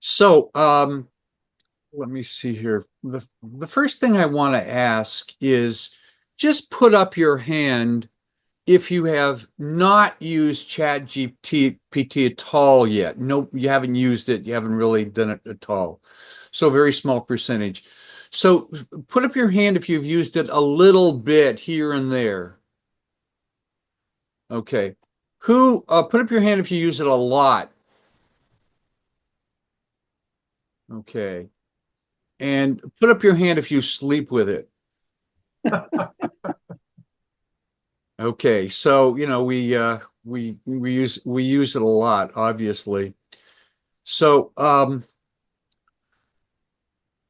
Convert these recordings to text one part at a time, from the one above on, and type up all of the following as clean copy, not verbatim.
So, let me see here. The first thing I want to ask is just put up your hand if you have not used ChatGPT at all yet. No, you haven't used it. You haven't really done it at all. So, very small percentage. So, put up your hand if you've used it a little bit here and there. Okay. Put up your hand if you use it a lot. Okay. And put up your hand if you sleep with it. Okay, so we use it a lot, obviously. So I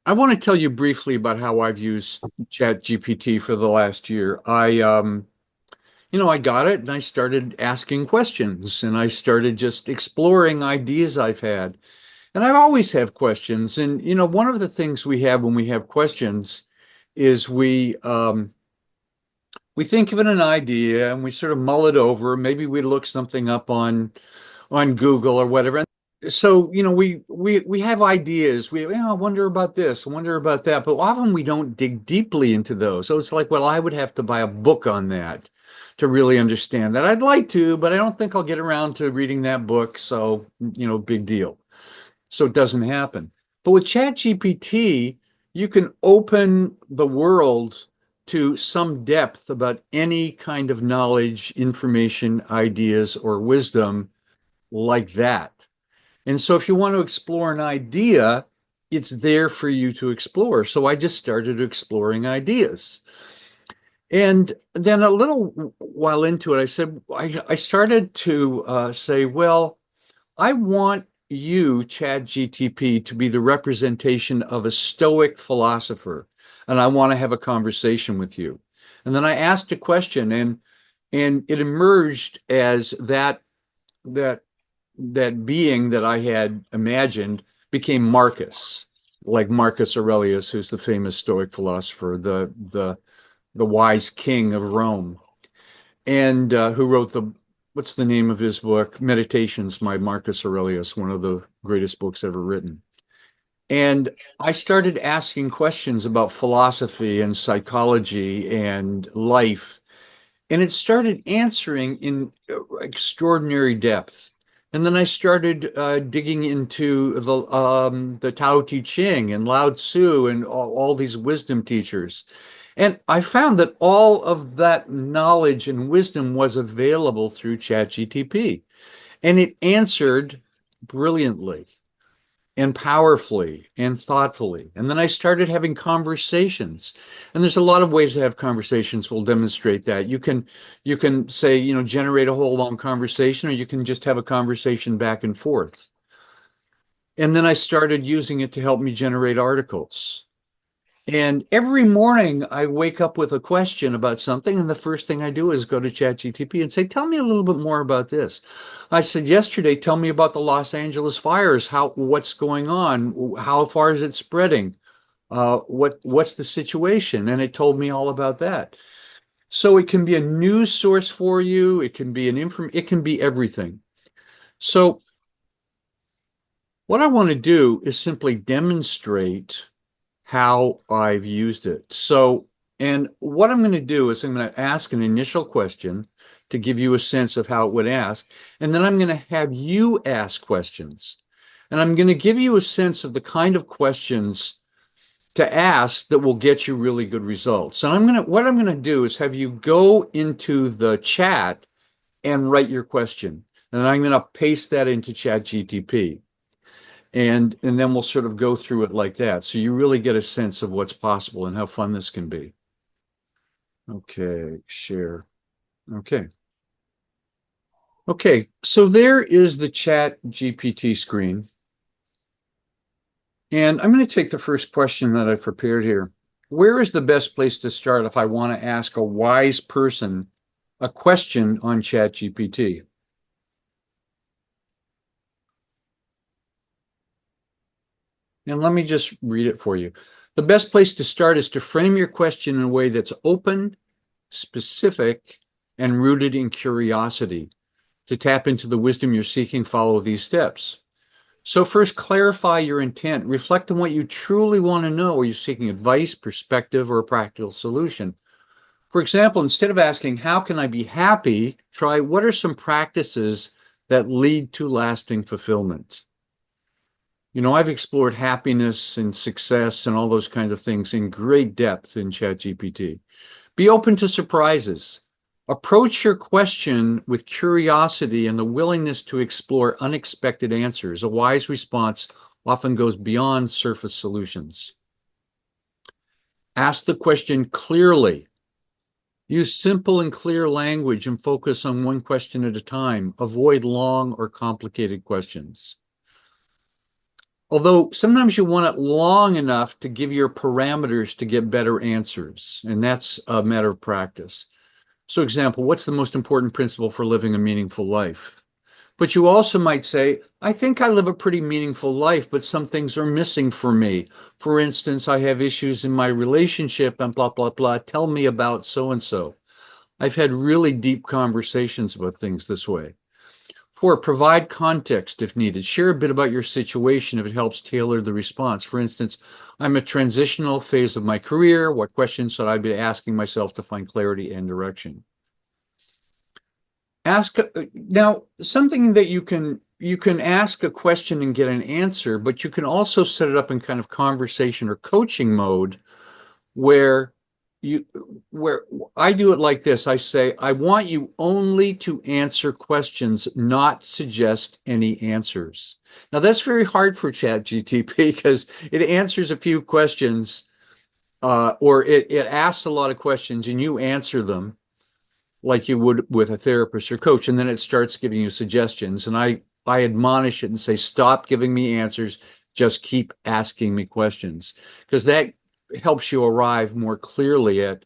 want to tell you briefly about how I've used ChatGPT for the last year. I got it and I started asking questions and I started just exploring ideas I've had. And I've always have questions. And one of the things we have when we have questions is we think of an idea and we sort of mull it over. Maybe we look something up on Google or whatever. So, we have ideas. I wonder about this, I wonder about that, but often we don't dig deeply into those. So it's like, well, I would have to buy a book on that to really understand that. I'd like to, but I don't think I'll get around to reading that book. So, big deal. So it doesn't happen. But with ChatGPT, you can open the world to some depth about any kind of knowledge, information, ideas, or wisdom like that. And so if you want to explore an idea, it's there for you to explore. So I just started exploring ideas. And then a little while into it, I started to say, well, I want you, ChatGTP, to be the representation of a Stoic philosopher, and I want to have a conversation with you. And then I asked a question, and it emerged as that that being that I had imagined became Marcus, like Marcus Aurelius, who's the famous Stoic philosopher, the wise king of Rome, and who wrote what's the name of his book? Meditations by Marcus Aurelius, one of the greatest books ever written. And I started asking questions about philosophy and psychology and life, and it started answering in extraordinary depth. And then I started digging into the Tao Te Ching and Lao Tzu and all these wisdom teachers. And I found that all of that knowledge and wisdom was available through ChatGTP. And it answered brilliantly and powerfully and thoughtfully. And then I started having conversations. And there's a lot of ways to have conversations. We'll demonstrate that. You can say, generate a whole long conversation, or you can just have a conversation back and forth. And then I started using it to help me generate articles. And every morning I wake up with a question about something, and the first thing I do is go to ChatGTP and say, "Tell me a little bit more about this." I said yesterday, "Tell me about the Los Angeles fires. What's going on? How far is it spreading? What's the situation?" And it told me all about that. So it can be a news source for you. It can be it can be everything. So what I want to do is simply demonstrate how I've used it. So, and what I'm going to do is I'm going to ask an initial question to give you a sense of how it would ask, and then I'm going to have you ask questions. And I'm going to give you a sense of the kind of questions to ask that will get you really good results. And what I'm going to do is have you go into the chat and write your question. And I'm going to paste that into ChatGTP, and then we'll sort of go through it like that. So you really get a sense of what's possible and how fun this can be. Okay, share. Okay. Okay, so there is the Chat GPT screen. And I'm going to take the first question that I prepared here. Where is the best place to start if I want to ask a wise person a question on Chat GPT? And let me just read it for you. The best place to start is to frame your question in a way that's open, specific, and rooted in curiosity. To tap into the wisdom you're seeking, follow these steps. So first, clarify your intent. Reflect on what you truly want to know. Are you seeking advice, perspective, or a practical solution? For example, instead of asking, how can I be happy? Try, what are some practices that lead to lasting fulfillment? I've explored happiness and success and all those kinds of things in great depth in ChatGPT. Be open to surprises. Approach your question with curiosity and the willingness to explore unexpected answers. A wise response often goes beyond surface solutions. Ask the question clearly. Use simple and clear language and focus on one question at a time. Avoid long or complicated questions. Although sometimes you want it long enough to give your parameters to get better answers, and that's a matter of practice. So example, what's the most important principle for living a meaningful life? But you also might say, I think I live a pretty meaningful life, but some things are missing for me. For instance, I have issues in my relationship and blah, blah, blah. Tell me about so-and-so. I've had really deep conversations about things this way. 4, provide context if needed. Share a bit about your situation if it helps tailor the response. For instance, I'm a transitional phase of my career. What questions should I be asking myself to find clarity and direction? Ask now something that you can ask a question and get an answer, but you can also set it up in kind of conversation or coaching mode where you where I do it like this. I say, I want you only to answer questions, not suggest any answers. Now that's very hard for ChatGPT because it answers a few questions, or it asks a lot of questions and you answer them like you would with a therapist or coach, and then it starts giving you suggestions. And I admonish it and say, stop giving me answers, just keep asking me questions, because that helps you arrive more clearly at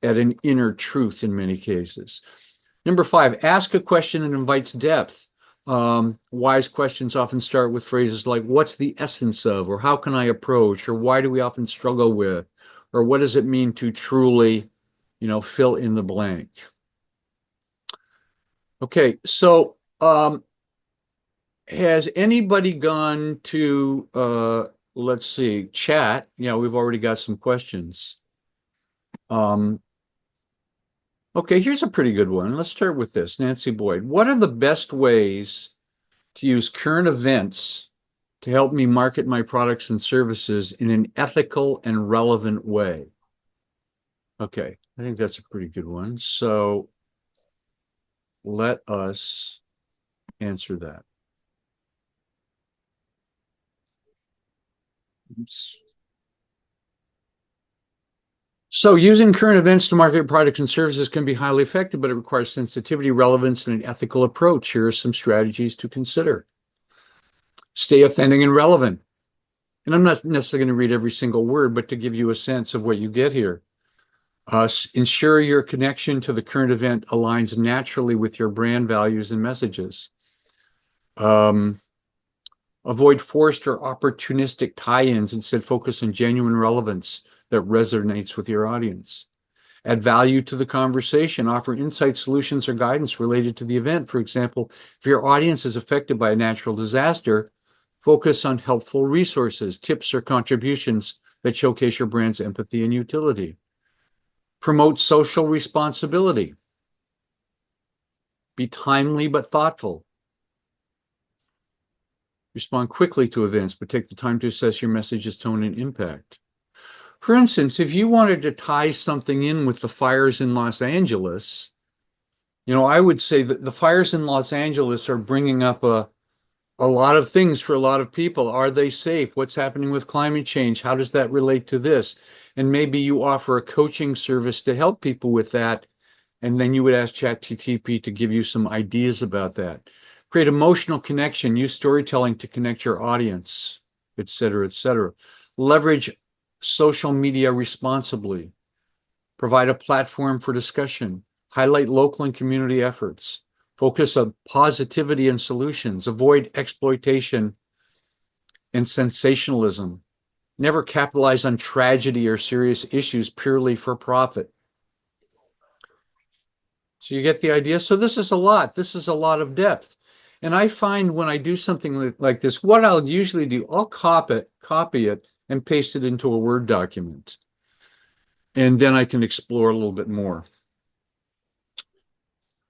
an inner truth in many cases. Number 5, ask a question that invites depth. Wise questions often start with phrases like, what's the essence of, or how can I approach, or why do we often struggle with, or what does it mean to truly, fill in the blank. Okay, so has anybody gone to, let's see, chat? Yeah, we've already got some questions. Okay, here's a pretty good one. Let's start with this. Nancy Boyd, what are the best ways to use current events to help me market my products and services in an ethical and relevant way? Okay, I think that's a pretty good one. So let us answer that. Oops. So using current events to market products and services can be highly effective, but it requires sensitivity, relevance, and an ethical approach. Here are some strategies to consider. Stay authentic and relevant. And I'm not necessarily going to read every single word, but to give you a sense of what you get here. Ensure your connection to the current event aligns naturally with your brand values and messages. Avoid forced or opportunistic tie-ins. Instead, focus on genuine relevance that resonates with your audience. Add value to the conversation. Offer insight, solutions, or guidance related to the event. For example, if your audience is affected by a natural disaster, focus on helpful resources, tips, or contributions that showcase your brand's empathy and utility. Promote social responsibility. Be timely but thoughtful. Respond quickly to events, but take the time to assess your message's tone and impact. For instance, if you wanted to tie something in with the fires in Los Angeles, I would say that the fires in Los Angeles are bringing up a lot of things for a lot of people. Are they safe? What's happening with climate change? How does that relate to this? And maybe you offer a coaching service to help people with that. And then you would ask ChatGPT to give you some ideas about that. Create emotional connection. Use storytelling to connect your audience, et cetera, et cetera. Leverage social media responsibly. Provide a platform for discussion. Highlight local and community efforts. Focus on positivity and solutions. Avoid exploitation and sensationalism. Never capitalize on tragedy or serious issues purely for profit. So you get the idea. So this is a lot. This is a lot of depth. And I find when I do something like this, what I'll usually do, I'll copy it, and paste it into a Word document. And then I can explore a little bit more.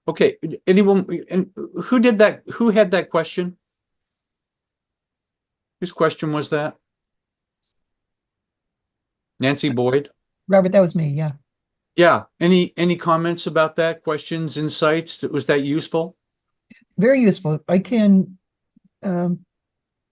Okay, anyone, and who did that? Who had that question? Whose question was that? Nancy Boyd? Robert, that was me. Yeah. Yeah. Any comments about that? Questions, insights? Was that useful? Very useful. I can um,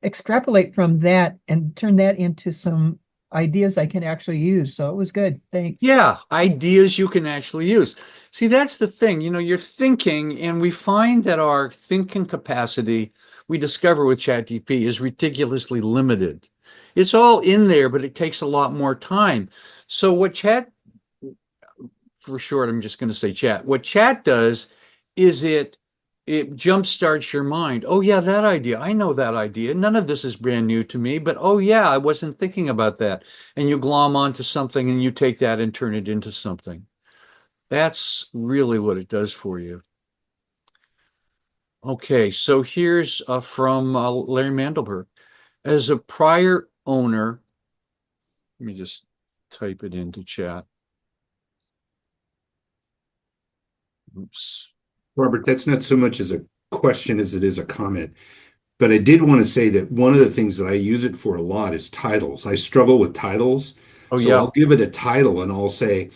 extrapolate from that and turn that into some ideas I can actually use. So it was good. Thanks. Yeah, ideas you can actually use. See, that's the thing. You're thinking, and we find that our thinking capacity, we discover with ChatGPT, is ridiculously limited. It's all in there, but it takes a lot more time. So what Chat, for short, I'm just going to say Chat. What Chat does is it jumpstarts your mind. Oh yeah, that idea. I know that idea. None of this is brand new to me, but oh yeah, I wasn't thinking about that. And you glom onto something and you take that and turn it into something. That's really what it does for you. Okay, so here's from Larry Mandelberg. As a prior owner, let me just type it into chat. Oops. Robert, that's not so much as a question as it is a comment. But I did want to say that one of the things that I use it for a lot is titles. I struggle with titles. Oh So yeah, I'll give it a title and I'll say,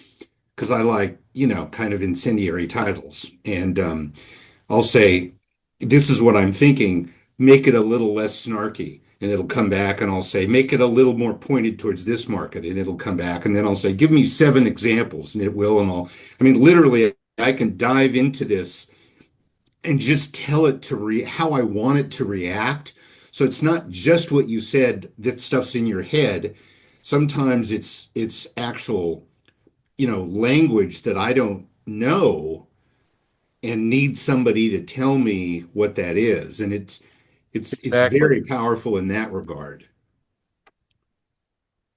because I like, kind of incendiary titles. And I'll say, this is what I'm thinking, make it a little less snarky. And it'll come back and I'll say, make it a little more pointed towards this market. And it'll come back. And then I'll say, give me 7 examples. And it will. I mean, literally, I can dive into this and just tell it to how I want it to react. So it's not just what you said that stuff's in your head. Sometimes it's actual, language that I don't know and need somebody to tell me what that is. And it's exactly. very powerful in that regard.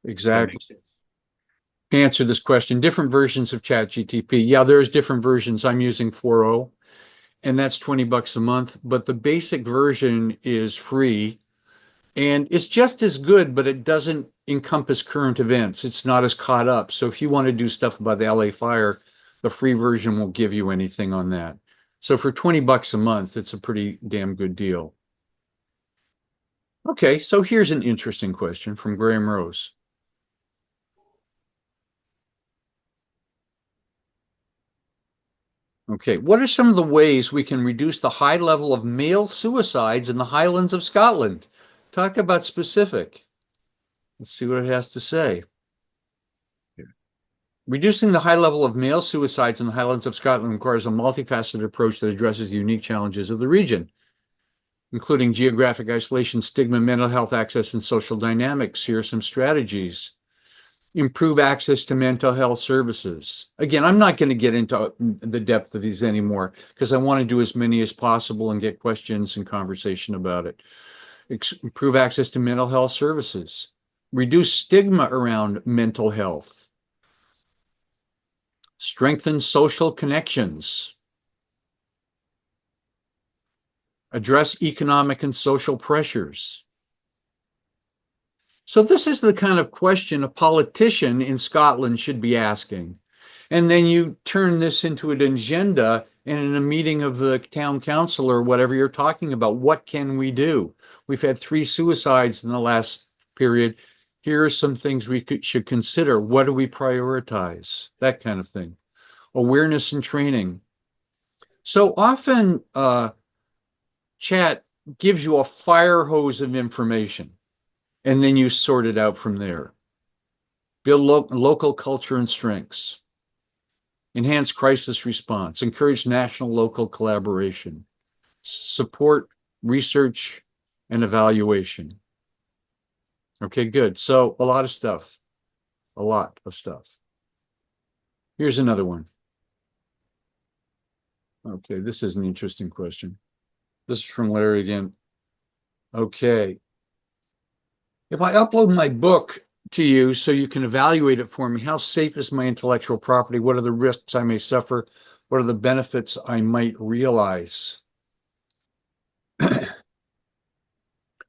That Exactly. makes sense. Answer this question. Different versions of ChatGTP. Yeah, there's different versions. I'm using 4.0, and that's $20 a month, but the basic version is free. And it's just as good, but it doesn't encompass current events. It's not as caught up. So if you want to do stuff about the LA fire, the free version won't give you anything on that. So for $20 a month, it's a pretty damn good deal. Okay, so here's an interesting question from Graham Rose. Okay, what are some of the ways we can reduce the high level of male suicides in the Highlands of Scotland? Talk about specific. Let's see what it has to say. Reducing the high level of male suicides in the Highlands of Scotland requires a multifaceted approach that addresses the unique challenges of the region, including geographic isolation, stigma, mental health access, and social dynamics. Here are some strategies. Improve access to mental health services. Again, I'm not going to get into the depth of these anymore because I want to do as many as possible and get questions and conversation about it. Improve access to mental health services. Reduce stigma around mental health. Strengthen social connections. Address economic and social pressures. So this is the kind of question a politician in Scotland should be asking. And then you turn this into an agenda, and in a meeting of the town council or whatever you're talking about, what can we do? We've had 3 suicides in the last period. Here are some things we should consider. What do we prioritize? That kind of thing. Awareness and training. So often, chat gives you a fire hose of information, and then you sort it out from there. Build local culture and strengths. Enhance crisis response. Encourage national local collaboration. Support research and evaluation. Okay, good. So a lot of stuff. A lot of stuff. Here's another one. Okay, this is an interesting question. This is from Larry again. Okay. If I upload my book to you so you can evaluate it for me, how safe is my intellectual property? What are the risks I may suffer? What are the benefits I might realize?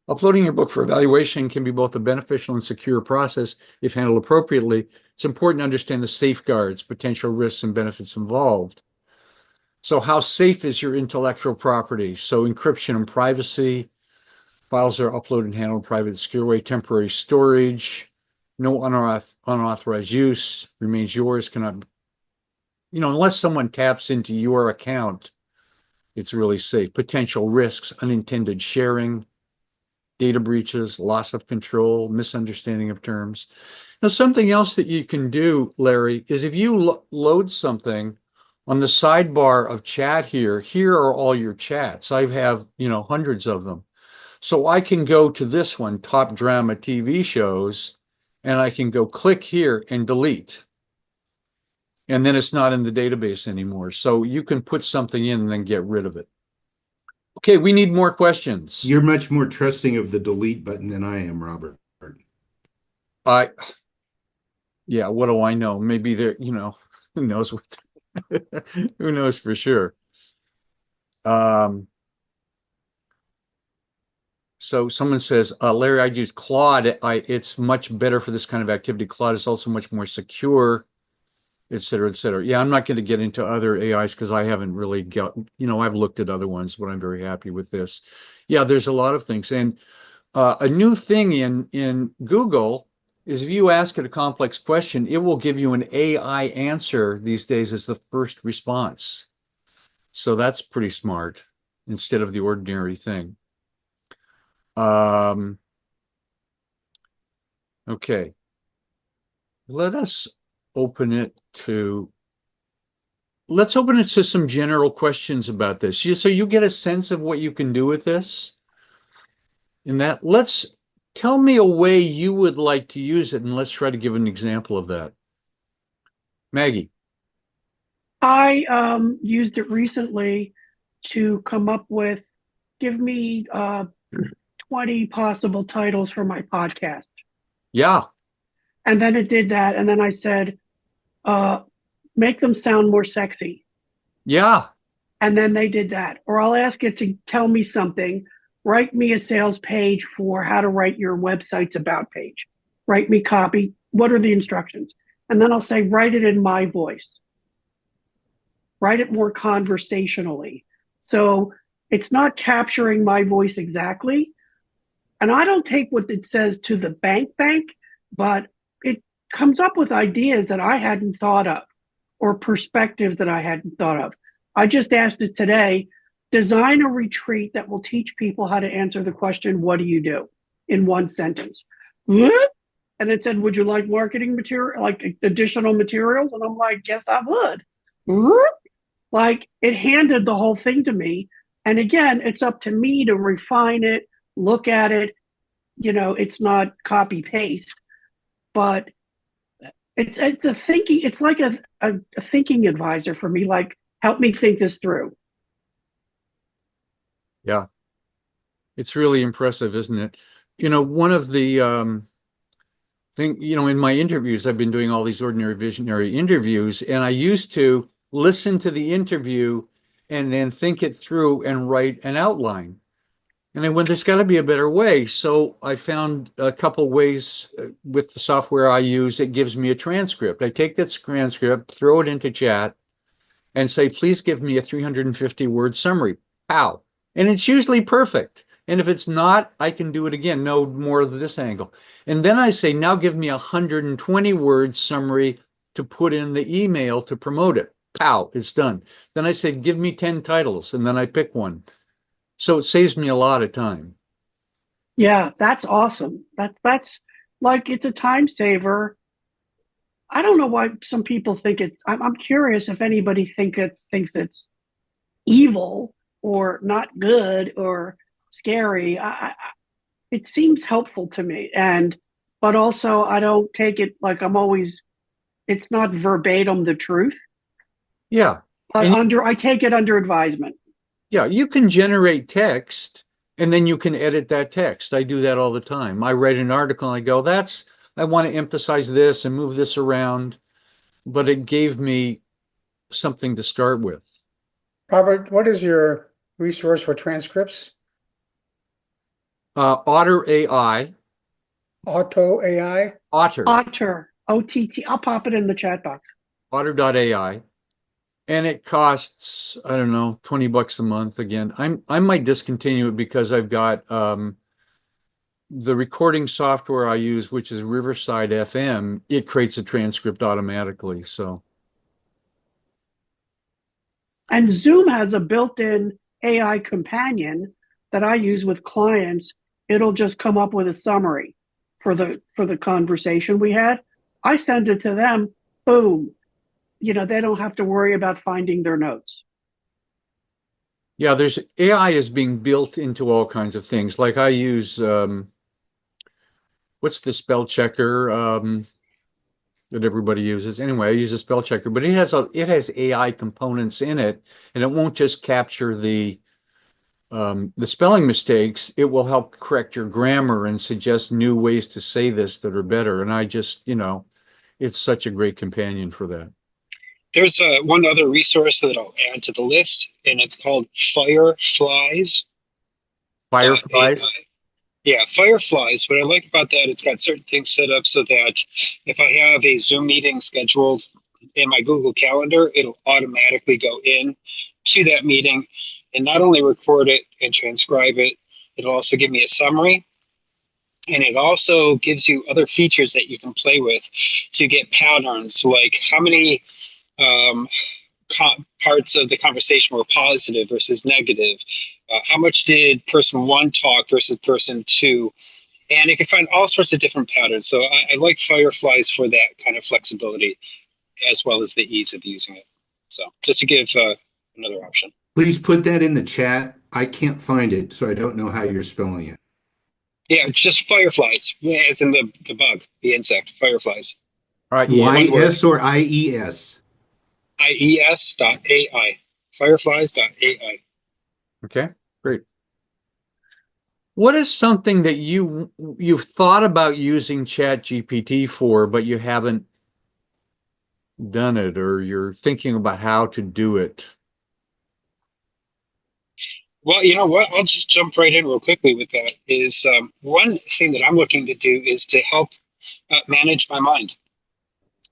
Uploading your book for evaluation can be both a beneficial and secure process if handled appropriately. It's important to understand the safeguards, potential risks, and benefits involved. So how safe is your intellectual property? So encryption and privacy, files are uploaded and handled in a private, secure way, temporary storage, no unauthorized use, remains yours, cannot, unless someone taps into your account, it's really safe. Potential risks, unintended sharing, data breaches, loss of control, misunderstanding of terms. Now, something else that you can do, Larry, is if you load something on the sidebar of chat here are all your chats. I have, hundreds of them. So I can go to this one, top drama TV shows, and I can go click here and delete. And then it's not in the database anymore. So you can put something in and then get rid of it. Okay, we need more questions. You're much more trusting of the delete button than I am, Robert. I, yeah, what do I know? Maybe there, who knows what, who knows for sure. So someone says, Larry, I use Claude. It's much better for this kind of activity. Claude is also much more secure, et cetera, et cetera. Yeah, I'm not going to get into other AIs because I haven't really got, I've looked at other ones, but I'm very happy with this. Yeah, there's a lot of things. And a new thing in Google is if you ask it a complex question, it will give you an AI answer these days as the first response. So that's pretty smart instead of the ordinary thing. Okay. Let's open it to some general questions about this. So you get a sense of what you can do with this. In that, tell me a way you would like to use it, and let's try to give an example of that. Maggie. I used it recently to come up with, give me 20 possible titles for my podcast. Yeah. And then it did that. And then I said, make them sound more sexy. Yeah. And then they did that. Or I'll ask it to tell me something. Write me a sales page for how to write your website's about page. Write me copy. What are the instructions? And then I'll say, write it in my voice. Write it more conversationally. So it's not capturing my voice exactly. And I don't take what it says to the bank, but it comes up with ideas that I hadn't thought of or perspectives that I hadn't thought of. I just asked it today, design a retreat that will teach people how to answer the question, what do you do, in one sentence? And it said, would you like marketing material, like additional materials? And I'm like, yes, I would. Like, it handed the whole thing to me. And again, it's up to me to refine it, look at it. It's not copy paste, but it's a thinking, it's like a thinking advisor for me, like, help me think this through. Yeah. It's really impressive, isn't it? One of the in my interviews, I've been doing all these ordinary visionary interviews, and I used to listen to the interview and then think it through and write an outline. And then there's got to be a better way. So I found a couple ways with the software I use. It gives me a transcript. I take that transcript, throw it into chat, and say, please give me a 350-word summary. Pow. And it's usually perfect. And if it's not, I can do it again. No more of this angle. And then I say, now give me a 120-word summary to put in the email to promote it. Pow, it's done. Then I say, give me 10 titles, and then I pick one. So it saves me a lot of time. Yeah, that's awesome. That's like, it's a time saver. I don't know why some people think I'm curious if anybody thinks it's evil or not good or scary. It seems helpful to me, but also I don't take it like it's not verbatim the truth. Yeah. But I take it under advisement. Yeah, you can generate text and then you can edit that text. I do that all the time. I write an article and I go, I want to emphasize this and move this around, but it gave me something to start with. Robert, what is your resource for transcripts? Otter AI, Auto AI. Otter, Otter, OTT. I'll pop it in the chat box. Otter.ai. And it costs, I don't know, $20 a month again. I might discontinue it because I've got the recording software I use, which is Riverside FM. It creates a transcript automatically. So And Zoom has a built-in AI companion that I use with clients. It'll just come up with a summary for the conversation we had. I send it to them, boom. They don't have to worry about finding their notes. yeah, there's AI is being built into all kinds of things. Like I use what's the spell checker that everybody uses? Anyway, I use a spell checker, but it has AI components in it, and it won't just capture the spelling mistakes. It will help correct your grammar and suggest new ways to say this that are better. And I just, it's such a great companion for that. There's one other resource that I'll add to the list, and it's called Fireflies. Fireflies. Yeah, Fireflies. What I like about that, it's got certain things set up so that if I have a Zoom meeting scheduled in my Google Calendar, it'll automatically go in to that meeting and not only record it and transcribe it, it'll also give me a summary. And it also gives you other features that you can play with to get patterns, like how many parts of the conversation were positive versus negative. How much did person one talk versus person two? And it can find all sorts of different patterns. So I like Fireflies for that kind of flexibility, as well as the ease of using it. So just to give another option. Please put that in the chat. I can't find it, so I don't know how you're spelling it. Yeah, it's just Fireflies, as in the bug, the insect, Fireflies. All right. YS or IES? IES.ai. Fireflies.ai. Okay, great. What is something that you've thought about using ChatGPT for, but you haven't done it, or you're thinking about how to do it? Well, you know what? I'll just jump right in real quickly with that. Is one thing that I'm looking to do is to help manage my mind.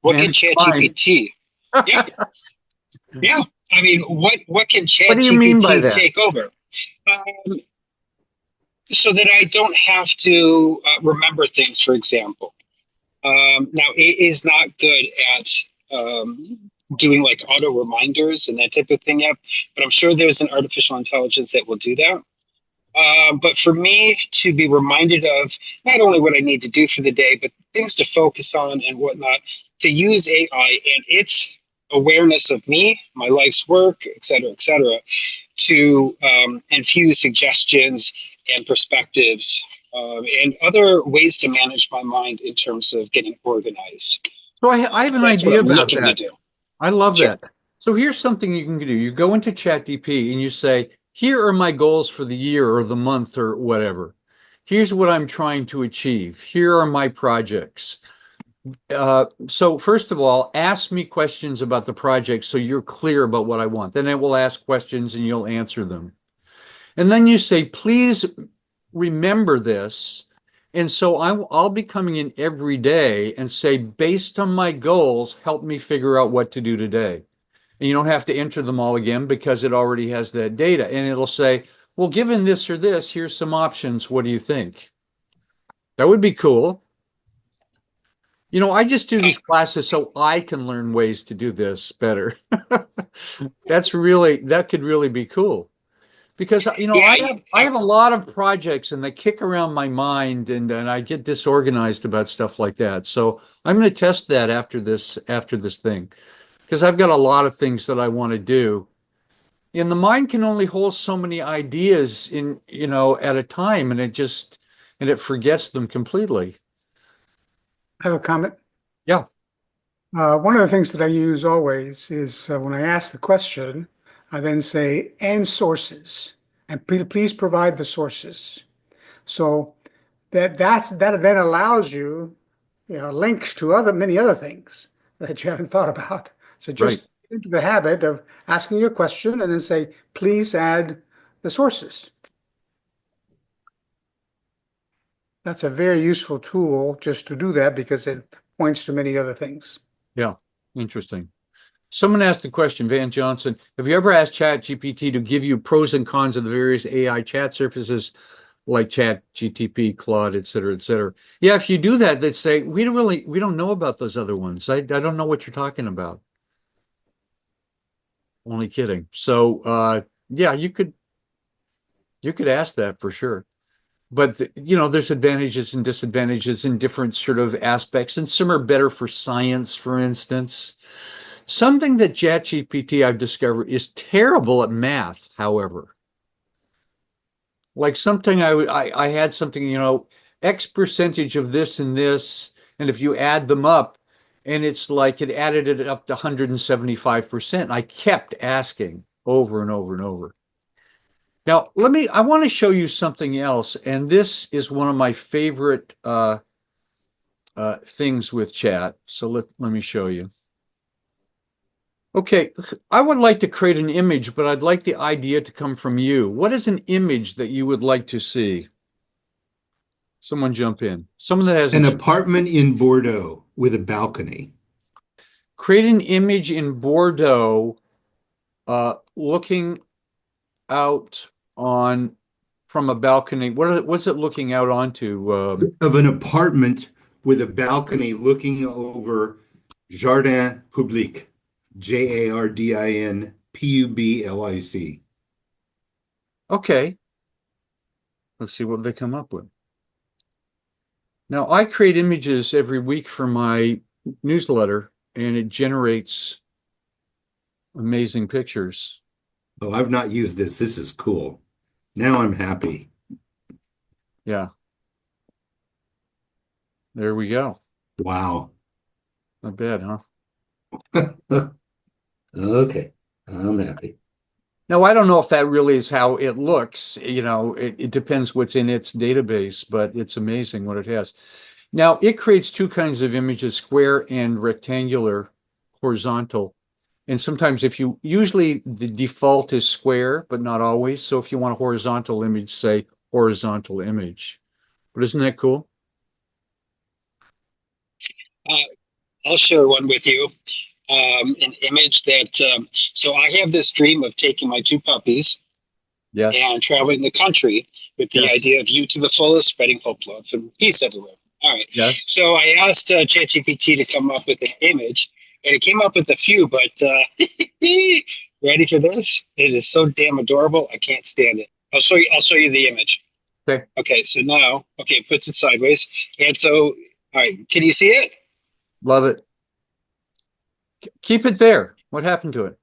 What can ChatGPT? Yeah, yeah. I mean, what can What do you mean by ChatGPT that? take over? So that I don't have to remember things, for example. Now, it is not good at doing like auto reminders and that type of thing yet, but I'm sure there's an artificial intelligence that will do that. But for me to be reminded of not only what I need to do for the day, but things to focus on and whatnot, to use AI and its awareness of me, my life's work, et cetera, to infuse suggestions and perspectives and other ways to manage my mind in terms of getting organized. So I have an That's idea what I'm about looking to that. do. I love Sure. that. So here's something you can do. You go into ChatGPT and you say, here are my goals for the year or the month or whatever. Here's what I'm trying to achieve. Here are my projects. So first of all, ask me questions about the project so you're clear about what I want. Then it will ask questions and you'll answer them. And then you say, please remember this. And so I'll be coming in every day and say, based on my goals, help me figure out what to do today. And you don't have to enter them all again because it already has that data. And it'll say, well, given this or this, here's some options. What do you think? That would be cool. I just do these classes so I can learn ways to do this better. That could really be cool. Because I have a lot of projects and they kick around my mind and I get disorganized about stuff like that. So I'm going to test that after this thing, because I've got a lot of things that I want to do. And the mind can only hold so many ideas at a time, and it forgets them completely. I have a comment. Yeah. One of the things that I use always is when I ask the question, I then say, and sources, and please provide the sources. So that then allows you, links to many other things that you haven't thought about. So just Right. get into the habit of asking your question and then say, please add the sources. That's a very useful tool just to do that because it points to many other things. Yeah, interesting. Someone asked the question, Van Johnson, have you ever asked ChatGPT to give you pros and cons of the various AI chat surfaces like ChatGPT, Claude, et cetera, et cetera? Yeah, if you do that, they say, we don't know about those other ones. I don't know what you're talking about. Only kidding. So, yeah, you could ask that for sure. But there's advantages and disadvantages in different sort of aspects, and some are better for science, for instance. Something that ChatGPT I've discovered is terrible at math, however. Like something I had something, X percentage of this and this, and if you add them up, and it's like it added it up to 175%. I kept asking over and over and over. Now, I want to show you something else, and this is one of my favorite things with chat. So let me show you. Okay, I would like to create an image, but I'd like the idea to come from you. What is an image that you would like to see? Someone jump in. Someone that An hasn't. apartment in Bordeaux with a balcony. Create an image in Bordeaux, looking out on from a balcony. What's it looking out onto? Of an apartment with a balcony looking over Jardin Public, Jardin Public. Okay, let's see what they come up with. Now, I create images every week for my newsletter, and it generates amazing pictures. Oh, I've not used this. This is cool. Now I'm happy. Yeah, there we go. Wow. Not bad, huh? Okay, I'm happy. Now, I don't know if that really is how it looks. It depends what's in its database, but it's amazing what it has. Now, it creates two kinds of images, square and rectangular, horizontal. And sometimes usually the default is square, but not always. So if you want a horizontal image, say horizontal image. But isn't that cool? Uh, I'll share one with you. An image that, so I have this dream of taking my two puppies Yes. and traveling the country with the Yes. idea of you to the fullest, spreading hope, love, and peace everywhere. All right. Yes. So I asked ChatGPT to come up with an image, and it came up with a few, but ready for this? It is so damn adorable. I can't stand it. I'll show you. I'll show you the image. Okay. Okay. So now, okay, it puts it sideways, and so, all right. Can you see it? Love it. Keep it there. What happened to it?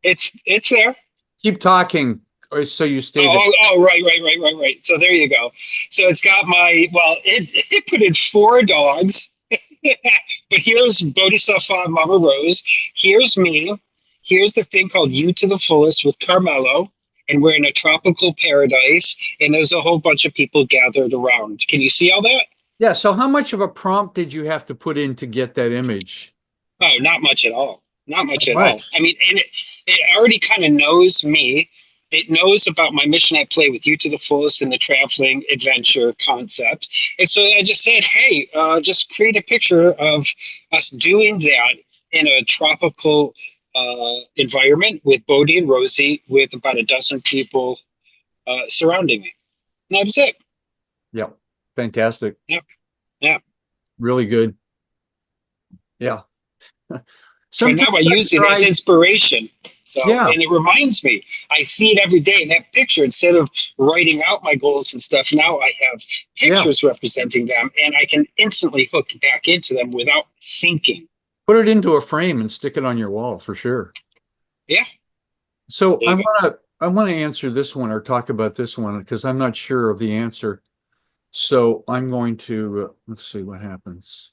It's there. Keep talking, so you stay there. Right. So there you go. So it's got it put in four dogs, but here's Bodhisattva Mama Rose. Here's me. Here's the thing called You to the Fullest with Carmelo, and we're in a tropical paradise, and there's a whole bunch of people gathered around. Can you see all that? Yeah. So how much of a prompt did you have to put in to get that image? Oh, not much at all. Not much at all. Right. I mean, and it already kind of knows me. It knows about my mission at play with You to the Fullest and the traveling adventure concept. And so I just said, hey, just create a picture of us doing that in a tropical environment with Bodie and Rosie with about a dozen people surrounding me. And that was it. Yeah. Fantastic. Yep. Yeah. Really good. Yeah. So now I use it as inspiration. So, yeah. And it reminds me, I see it every day in that picture. Instead of writing out my goals and stuff, now I have pictures representing them, and I can instantly hook back into them without thinking. Put it into a frame and stick it on your wall for sure. Yeah. So I want to answer this one or talk about this one because I'm not sure of the answer. So I'm going to let's see what happens.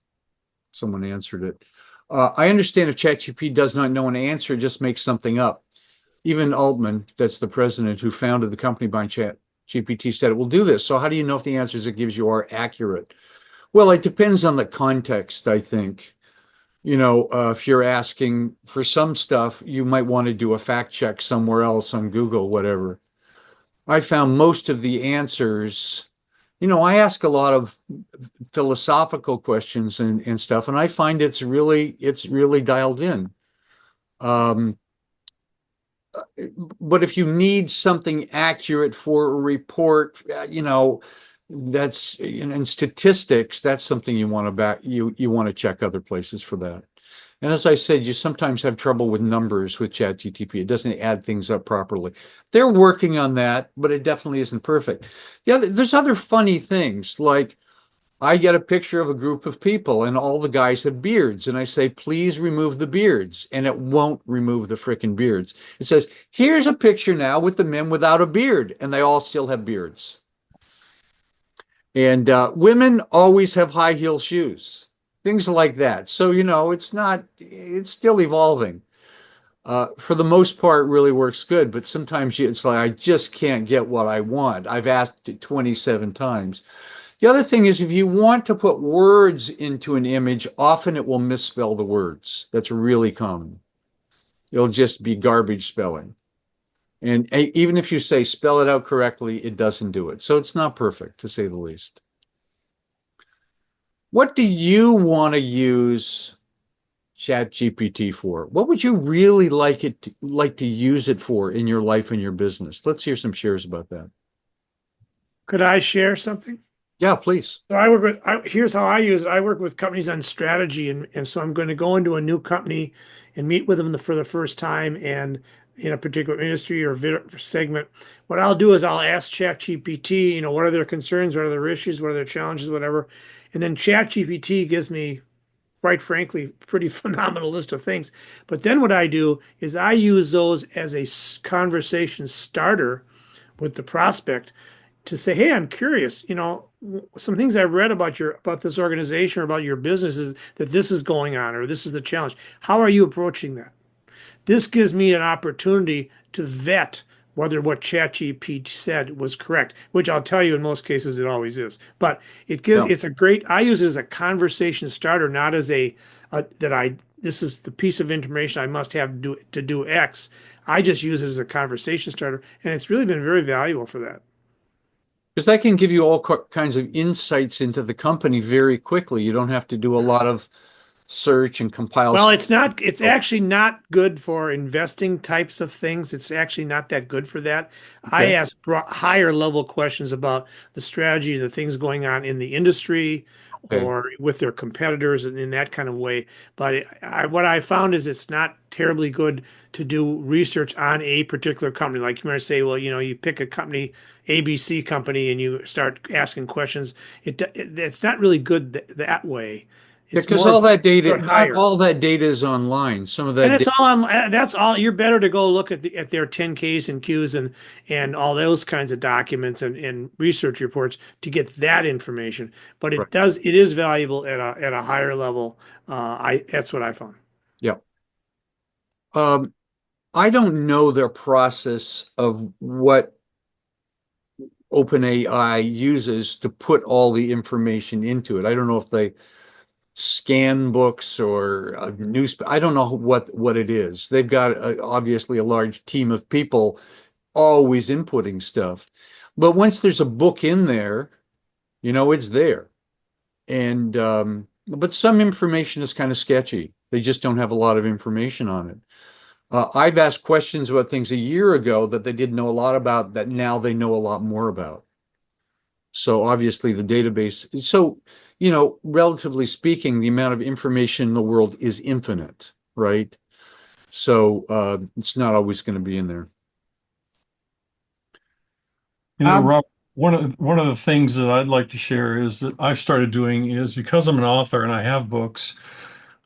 Someone answered it. I understand if ChatGPT does not know an answer, it just makes something up. Even Altman, that's the president who founded the company behind ChatGPT, said it will do this. So how do you know if the answers it gives you are accurate? Well, it depends on the context, I think. If you're asking for some stuff, you might want to do a fact check somewhere else on Google, whatever. I found most of the answers, I ask a lot of philosophical questions and stuff, and I find it's really dialed in. Um, but if you need something accurate for a report, that's in statistics, that's something you want to check other places for that. And as I said, you sometimes have trouble with numbers with ChatGPT. It doesn't add things up properly. They're working on that, but it definitely isn't perfect. There's other funny things like I get a picture of a group of people and all the guys have beards. And I say, please remove the beards. And it won't remove the frickin' beards. It says, here's a picture now with the men without a beard. And they all still have beards. And women always have high heel shoes, things like that. So, it's still evolving. For the most part, really works good. But sometimes it's like, I just can't get what I want. I've asked it 27 times. The other thing is if you want to put words into an image, often it will misspell the words. That's really common. It'll just be garbage spelling. And even if you say spell it out correctly, it doesn't do it. So it's not perfect, to say the least. What do you want to use ChatGPT for? What would you really like to use it for in your life and your business? Let's hear some shares about that. Could I share something? Yeah, please. So here's how I use it. I work with companies on strategy, and so I'm going to go into a new company and meet with them for the first time and in a particular industry or segment. What I'll do is I'll ask ChatGPT, what are their concerns, what are their issues, what are their challenges, whatever. And then ChatGPT gives me, quite frankly, pretty phenomenal list of things. But then what I do is I use those as a conversation starter with the prospect to say, hey, I'm curious, some things I've read about this organization or about your business is that this is going on or this is the challenge. How are you approaching that? This gives me an opportunity to vet whether what ChatGPT said was correct, which I'll tell you in most cases it always is. But Yeah. I use it as a conversation starter, not as this is the piece of information I must have to do X. I just use it as a conversation starter, and it's really been very valuable for that. Because that can give you all kinds of insights into the company very quickly. You don't have to do a lot of search and compile Well, stuff. it's actually not good for investing types of things. It's actually not that good for that. I Okay. ask higher level questions about the strategy, the things going on in the industry Okay. or with their competitors and in that kind of way. But what I found is it's not terribly good to do research on a particular company. Like you might say, well, you pick a company, ABC company, and you start asking questions. It's not really good that way. Yeah, It's because more all that data, start not higher. all that data is online. Some of And that it's data, all on. That's all. You're better to go look at their 10Ks and Qs and all those kinds of documents and research reports to get that information. But right. it is valuable at a higher level. That's what I found. Yeah. Um, I don't know their process of what OpenAI uses to put all the information into it. I don't know if they scan books or a news. I don't know what it is. They've got obviously a large team of people always inputting stuff. But once there's a book in there, it's there. And but some information is kind of sketchy. They just don't have a lot of information on it. I've asked questions about things a year ago that they didn't know a lot about that now they know a lot more about. So obviously the database. So, relatively speaking, the amount of information in the world is infinite, right? So it's not always going to be in there. Um, Rob, one of the things that I'd like to share is that I've started doing is because I'm an author and I have books,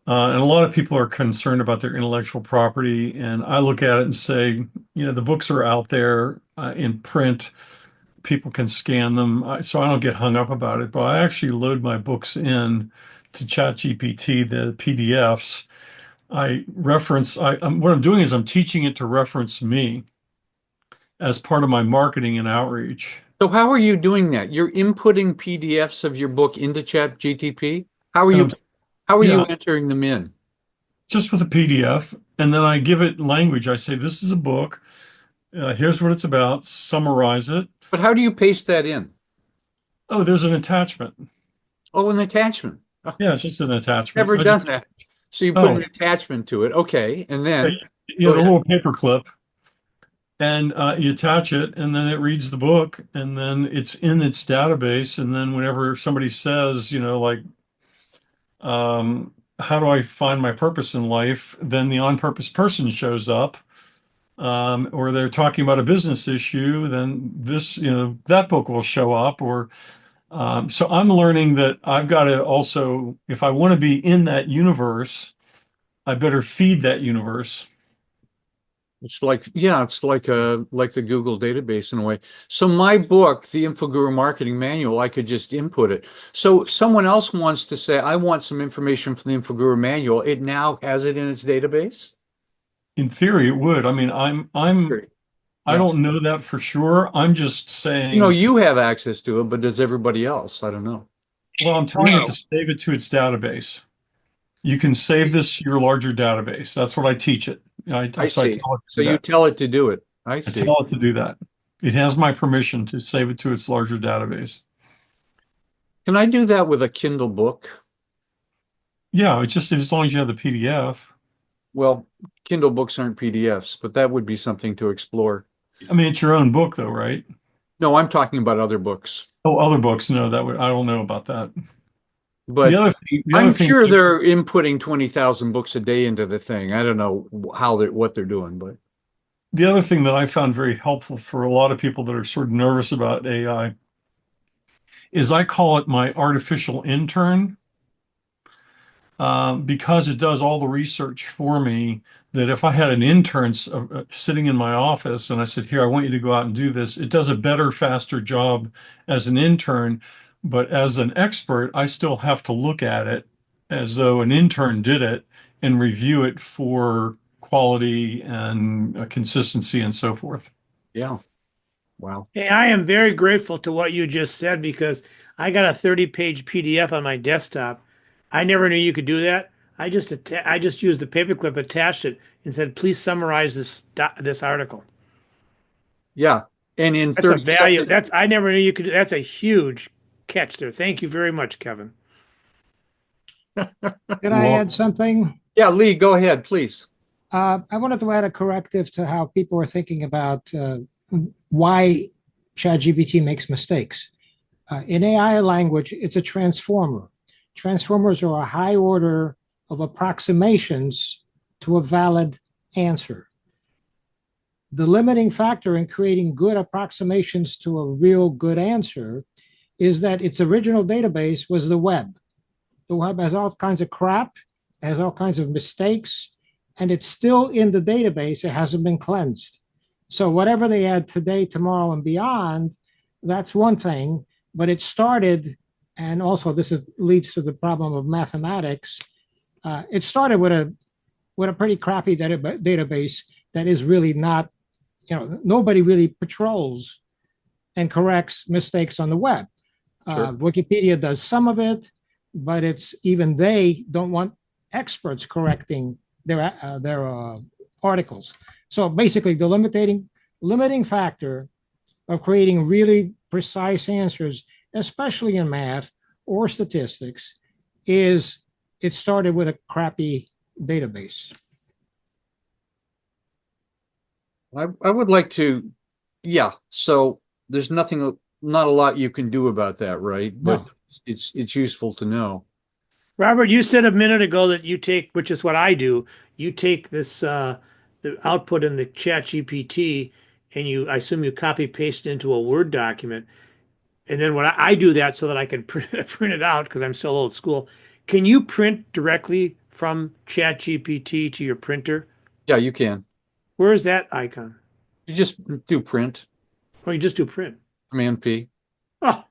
and a lot of people are concerned about their intellectual property, and I look at it and say, the books are out there in print. People can scan them, so I don't get hung up about it. But I actually load my books in to ChatGPT, the PDFs. What I'm doing is I'm teaching it to reference me as part of my marketing and outreach. So how are you doing that? You're inputting PDFs of your book into ChatGPT? How are And you I'm, how are you yeah, entering them in? just with a PDF, and then I give it language. I say, "This is a book. Here's what it's about. Summarize it." But how do you paste that in? Oh, there's an attachment. Oh, an attachment. Oh, Yeah, it's just an attachment. never done that. So you put an Oh, attachment to it. Okay. And yeah, then you go have a ahead. little paper clip, and you attach it, and then it reads the book, and then it's in its database. And then whenever somebody says, like, how do I find my purpose in life? Then the on purpose person shows up, or they're talking about a business issue, then that book will show up. Or so I'm learning that I've got to also, if I want to be in that universe, I better feed that universe. It's like, yeah, it's like the Google database in a way. So my book, The Infoguru Marketing Manual, I could just input it. So if someone else wants to say, I want some information from the Infoguru Manual, it now has it in its database? In theory, it would. I mean, Great. I Yeah. don't know that for sure. I'm just saying, You have access to it, but does everybody else? I don't know. well, I'm telling it to No. save it to its database. You can save this to your larger database. That's what I teach it. I So I see. tell it to So do you that. tell it to do it. I I see. tell it to do that. It has my permission to save it to its larger database. Can I do that with a Kindle book? Yeah, it's just as long as you have the PDF. Well, Kindle books aren't PDFs, but that would be something to explore. I mean, it's your own book though, right? No, I'm talking about other books. Oh, other books, no, I don't know about that. But The other I'm thing, sure they're inputting 20,000 books a day into the thing. I don't know what they're doing, but the other thing that I found very helpful for a lot of people that are sort of nervous about AI is I call it my artificial intern, because it does all the research for me. That if I had an intern sitting in my office and I said, "Here, I want you to go out and do this," it does a better, faster job as an intern. But as an expert, I still have to look at it as though an intern did it and review it for quality and consistency and so forth. yeah. Wow. Hey, I am very grateful to what you just said because I got a 30-page PDF on my desktop. I never knew you could do that. I just used the paperclip, attached it, and said, "Please summarize this article." Yeah. And in That's a 30 value. seconds, That's I never knew you could do. That's a huge catch there. Thank you very much, Kevin. Could I Well, add something? yeah, Lee, go ahead, please. I wanted to add a corrective to how people are thinking about why ChatGPT makes mistakes. In AI language, it's a transformer. Transformers are a high order of approximations to a valid answer. The limiting factor in creating good approximations to a real good answer is that its original database was the web. The web has all kinds of crap, has all kinds of mistakes, and it's still in the database. It hasn't been cleansed. So whatever they add today, tomorrow, and beyond, that's one thing. But it started, and also leads to the problem of mathematics. It started with a pretty crappy database that is really not, nobody really patrols and corrects mistakes on the web. Sure. Wikipedia does some of it, but it's even they don't want experts correcting their articles. So basically, the limiting factor of creating really precise answers, especially in math or statistics, is it started with a crappy database. I would like to, yeah. So there's not a lot you can do about that, right? But No. it's useful to know. Robert, you said a minute ago that you take, which is what I do, you take this the output in the chat GPT and I assume you copy paste it into a Word document. And then I do that so that I can print it out because I'm still old school. Can you print directly from chat GPT to your printer? Yeah, you can. Where is that icon? You just do print, Or you just do print? Command P. Oh,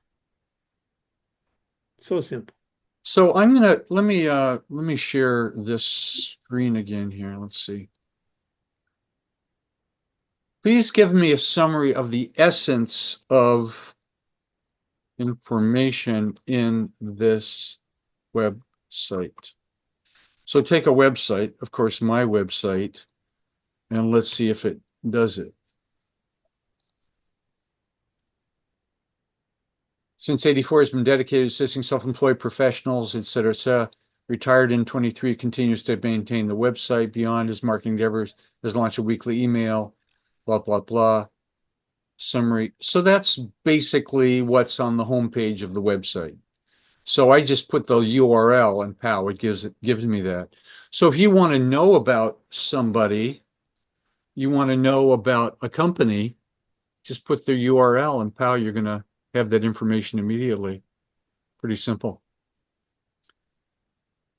so simple. So let me share this screen again here. Let's see. Please give me a summary of the essence of information in this website. So take a website, of course, my website, and let's see if it does it. Since 84 has been dedicated to assisting self-employed professionals, et cetera, et cetera. Retired in 23, continues to maintain the website. Beyond his marketing endeavors, has launched a weekly email, blah, blah, blah. Summary. So that's basically what's on the homepage of the website. So I just put the URL and pow, it gives me that. So if you want to know about somebody, you want to know about a company, just put their URL and pow, you're going to have that information immediately. Pretty simple.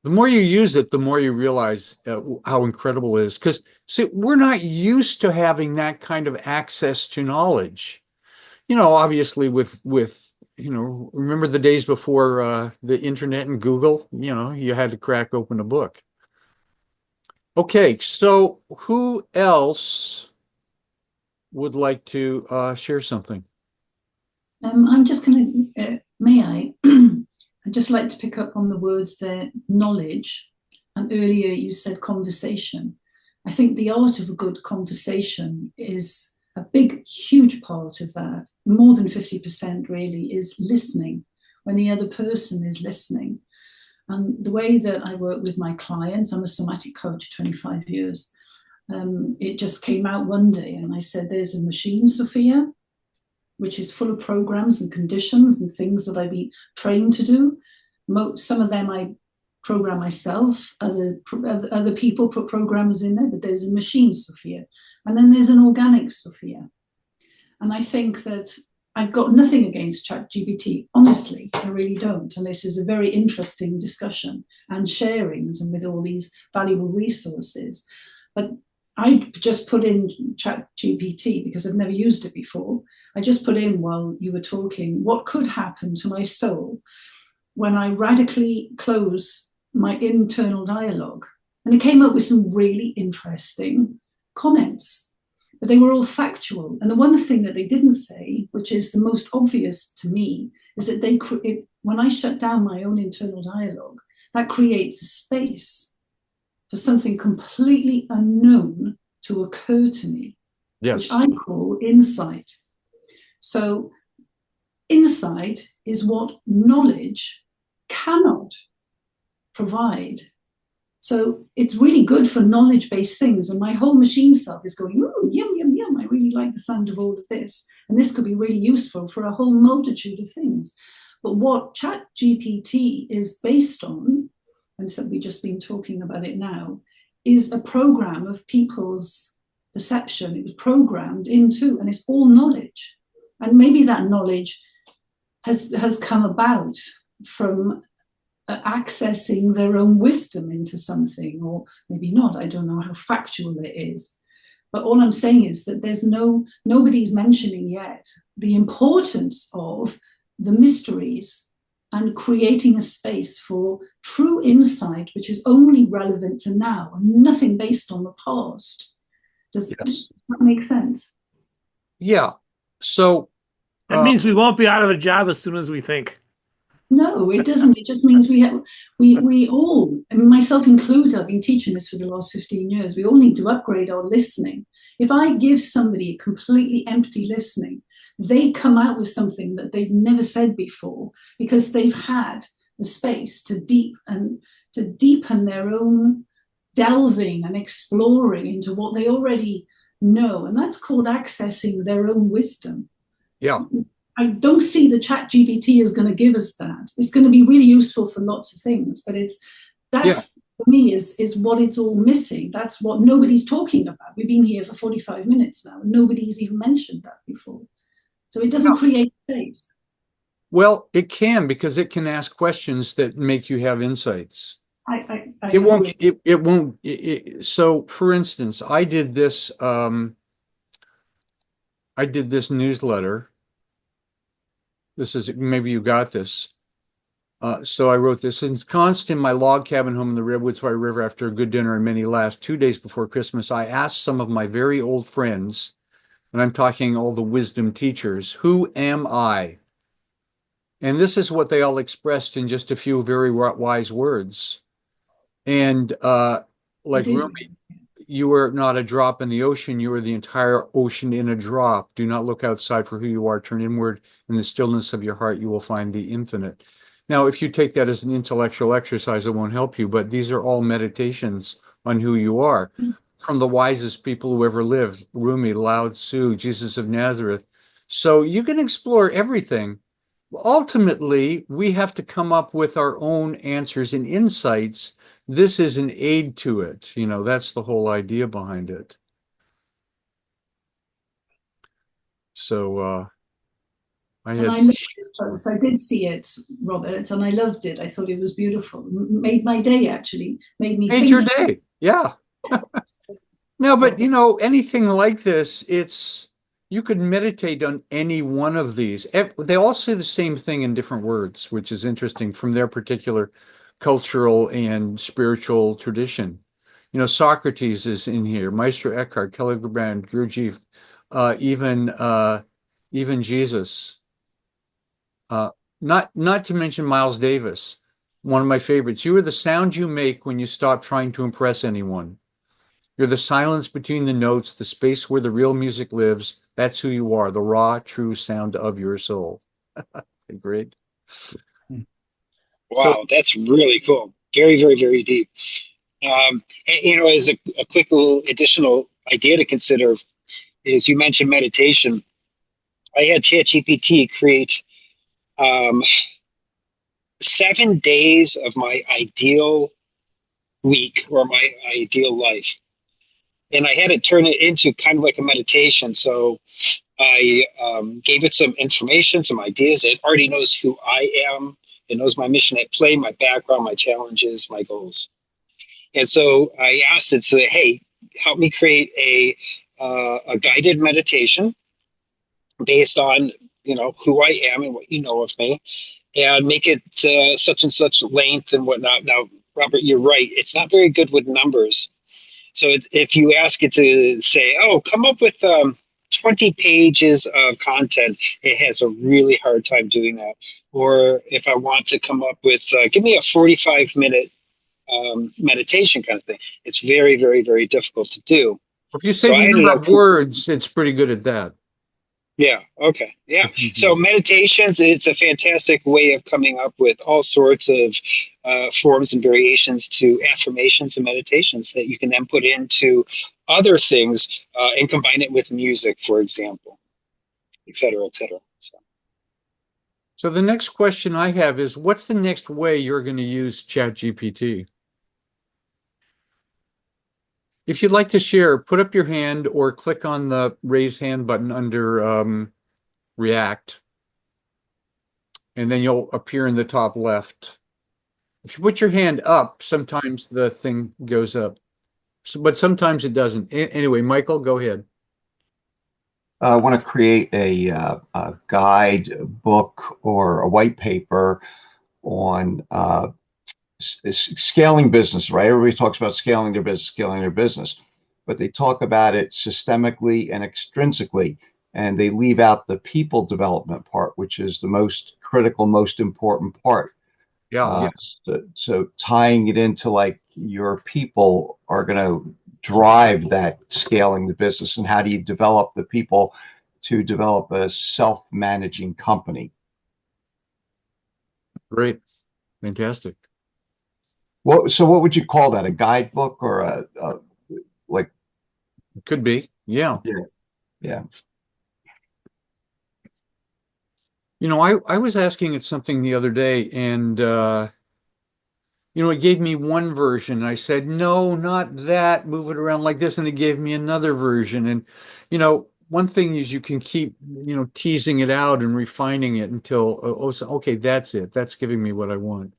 The more you use it, the more you realize how incredible it is. Because, see, we're not used to having that kind of access to knowledge. Obviously remember the days before the internet and Google, you had to crack open a book. Okay, so who else would like to share something? I'm just going to, may I? I'd just like to pick up on the words there, knowledge. And earlier you said conversation. I think the art of a good conversation is a big, huge part of that. More than 50% really is listening, when the other person is listening. And the way that I work with my clients, I'm a somatic coach, 25 years. It just came out one day and I said, there's a machine, Sophia, which is full of programs and conditions and things that I've been trained to do. Some of them I program myself, other people put programs in there, but there's a machine, Sophia. And then there's an organic Sophia. And I think that I've got nothing against ChatGPT. Honestly, I really don't. And this is a very interesting discussion and sharings and with all these valuable resources. But I just put in ChatGPT because I've never used it before. I just put in while you were talking, what could happen to my soul when I radically close my internal dialogue? And it came up with some really interesting comments, but they were all factual. And the one thing that they didn't say, which is the most obvious to me, is that when I shut down my own internal dialogue, that creates a space for something completely unknown to occur to me, yes, which I call insight. So insight is what knowledge cannot provide. So it's really good for knowledge-based things. And my whole machine self is going, ooh, yum, yum, yum. I really like the sound of all of this. And this could be really useful for a whole multitude of things. But what ChatGPT is based on, and so we've just been talking about it now, is a program of people's perception. It was programmed into, and it's all knowledge. And maybe that knowledge has come about from accessing their own wisdom into something, or maybe not. I don't know how factual it is. But all I'm saying is that nobody's mentioning yet the importance of the mysteries and creating a space for true insight, which is only relevant to now and nothing based on the past. Does that make sense? Yeah. So that means we won't be out of a job as soon as we think. No, it doesn't. It just means we all, and myself included, I've been teaching this for the last 15 years, we all need to upgrade our listening. If I give somebody a completely empty listening, they come out with something that they've never said before because they've had the space to deepen their own delving and exploring into what they already know. And that's called accessing their own wisdom. Yeah. I don't see the ChatGPT is going to give us that. It's going to be really useful for lots of things, but for me is what it's all missing. That's what nobody's talking about. We've been here for 45 minutes now, and nobody's even mentioned that before. So it doesn't create space. Well, it can, because it can ask questions that make you have insights. It won't. So, for instance, I did this newsletter. This is, maybe you got this. So I wrote this. Ensconced in my log cabin home in the Redwoods White River after a good dinner and many laughs 2 days before Christmas, I asked some of my very old friends, and I'm talking all the wisdom teachers, who am I? And this is what they all expressed in just a few very wise words. And like Rumi, you are not a drop in the ocean, you are the entire ocean in a drop. Do not look outside for who you are. Turn inward. In the stillness of your heart, you will find the infinite. Now, if you take that as an intellectual exercise, it won't help you, but these are all meditations on who you are. From the wisest people who ever lived, Rumi, Lao Tzu, Jesus of Nazareth. So you can explore everything. Ultimately, we have to come up with our own answers and insights. This is an aid to it. That's the whole idea behind it. So I And had I loved this post. I did see it, Robert, and I loved it. I thought it was beautiful. Made my day, actually. Made me made your think. day. Yeah. No, but anything like this, you could meditate on any one of these. They all say the same thing in different words, which is interesting from their particular cultural and spiritual tradition. Socrates is in here, Meister Eckhart, Kelly Gurdjieff, even Jesus. Uh, not to mention Miles Davis, one of my favorites. You are the sound you make when you stop trying to impress anyone. You're the silence between the notes, the space where the real music lives. That's who you are, the raw, true sound of your soul. Great. So, Wow, that's really cool. Very, very, very deep. And, as a quick little additional idea to consider is you mentioned meditation. I had ChatGPT create um, 7 days of my ideal week or my ideal life. And I had it turn it into kind of like a meditation. So I gave it some information, some ideas. It already knows who I am. It knows my mission at play, my background, my challenges, my goals. And so I asked it, say, hey, help me create a guided meditation based on who I am and what you know of me, and make it such and such length and whatnot. Now, Robert, you're right. It's not very good with numbers. So if you ask it to say, oh, come up with 20 pages of content, it has a really hard time doing that. Or if I want to come up with, give me a 45-minute meditation kind of thing, it's very, very, very difficult to do. if you say So I the ended number up of words, it's pretty good at that. Yeah. Okay. Yeah. It's easy. So meditations, it's a fantastic way of coming up with all sorts of forms and variations to affirmations and meditations that you can then put into other things and combine it with music, for example, et cetera, et cetera. So the next question I have is, what's the next way you're going to use ChatGPT? If you'd like to share, put up your hand or click on the raise hand button under React, and then you'll appear in the top left. If you put your hand up, sometimes the thing goes up, but sometimes it doesn't. Anyway, Michael, go ahead. I want to create a guide book or a white paper on scaling business, right? Everybody talks about scaling their business, but they talk about it systemically and extrinsically, and they leave out the people development part, which is the most critical, most important part. Yeah. So tying it into like your people are going to drive that scaling the business, and how do you develop the people to develop a self-managing company? Great. Fantastic. So what would you call that? A guidebook or a like? Could be. Yeah. Yeah. I was asking it something the other day, and it gave me one version. I said, no, not that. Move it around like this. And it gave me another version. And, one thing is you can keep, teasing it out and refining it until, so, okay, that's it. That's giving me what I want.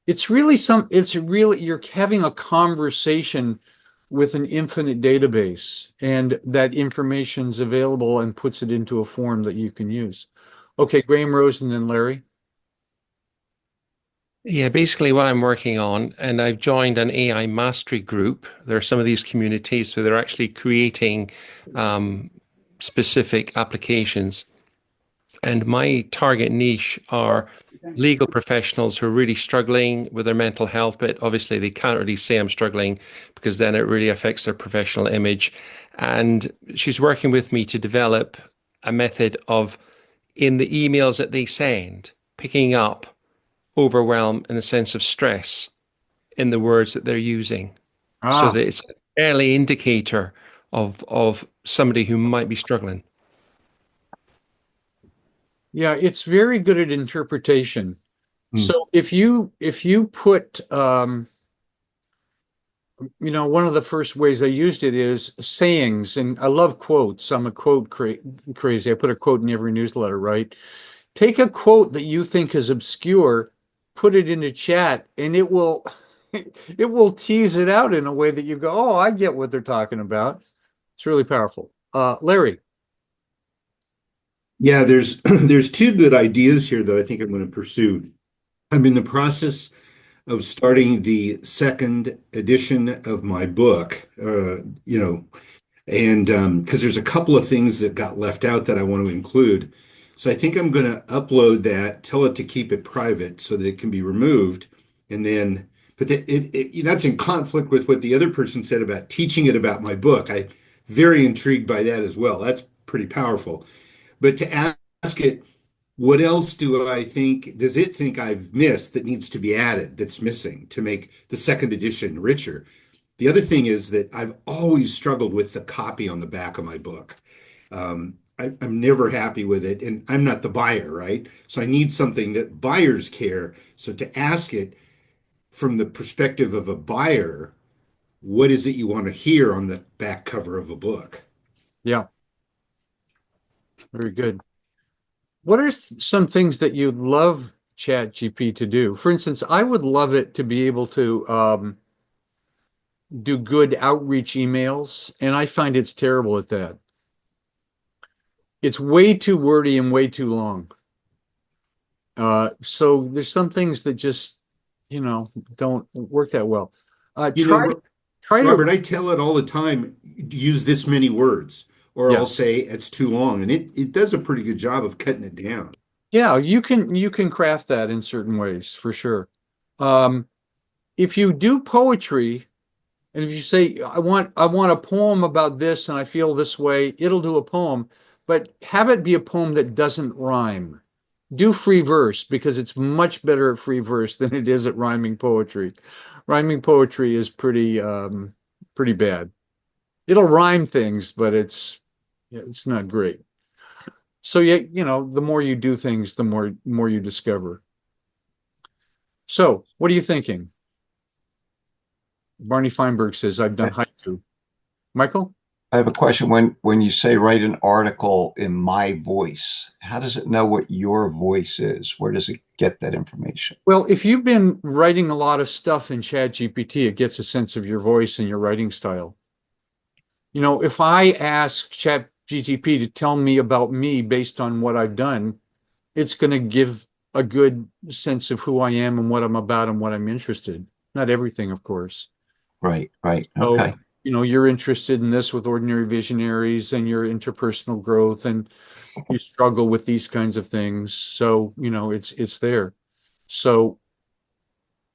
You're having a conversation with an infinite database, and that information's available and puts it into a form that you can use. Okay, Graham Rose and then Larry. Yeah, basically what I'm working on, and I've joined an AI mastery group. There are some of these communities where they're actually creating specific applications. And my target niche are legal professionals who are really struggling with their mental health, but obviously they can't really say I'm struggling because then it really affects their professional image. And she's working with me to develop a method of, in the emails that they send, picking up overwhelm and a sense of stress in the words that they're using, so Ah, that it's an early indicator of somebody who might be struggling. yeah, it's very good at interpretation. Hmm. So if you put one of the first ways I used it is sayings, and I love quotes. I'm a quote crazy. I put a quote in every newsletter, right? Take a quote that you think is obscure, put it into chat, and it will it will tease it out in a way that you go, "Oh, I get what they're talking about." It's really powerful. Larry. Yeah, there's there's two good ideas here that I think I'm going to pursue. I'm in the process of starting the second edition of my book, and because there's a couple of things that got left out that I want to include. So I think I'm going to upload that, tell it to keep it private so that it can be removed, and then, but that's in conflict with what the other person said about teaching it about my book. I'm very intrigued by that as well. That's pretty powerful. But to ask it, what else does it think I've missed that needs to be added, that's missing to make the second edition richer? The other thing is that I've always struggled with the copy on the back of my book. I'm never happy with it, and I'm not the buyer, right? So I need something that buyers care. So to ask it from the perspective of a buyer, what is it you want to hear on the back cover of a book? Yeah, very good. What are some things that you'd love ChatGPT to do? For instance, I would love it to be able to do good outreach emails, and I find it's terrible at that. It's way too wordy and way too long. So there's some things that just, don't work that well. You Try know, try to Robert, I tell it all the time, use this many words, or Yeah. I'll say it's too long, and it does a pretty good job of cutting it down. Yeah, you can craft that in certain ways for sure. Um, if you do poetry, and if you say, I want a poem about this and I feel this way, it'll do a poem, but have it be a poem that doesn't rhyme. Do free verse because it's much better at free verse than it is at rhyming poetry. Rhyming poetry is pretty bad. It'll rhyme things, but it's not great. So yeah, the more you do things, the more you discover. So, what are you thinking? Barney Feinberg says, I've done haiku. Michael? I have a question. When you say write an article in my voice, how does it know what your voice is? Where does it get that information? Well, if you've been writing a lot of stuff in ChatGPT, it gets a sense of your voice and your writing style. If I ask ChatGPT to tell me about me based on what I've done, it's going to give a good sense of who I am and what I'm about and what I'm interested. Not everything, of course. Right, right. So, Okay. you're interested in this with ordinary visionaries and your interpersonal growth and you struggle with these kinds of things. So, it's there. So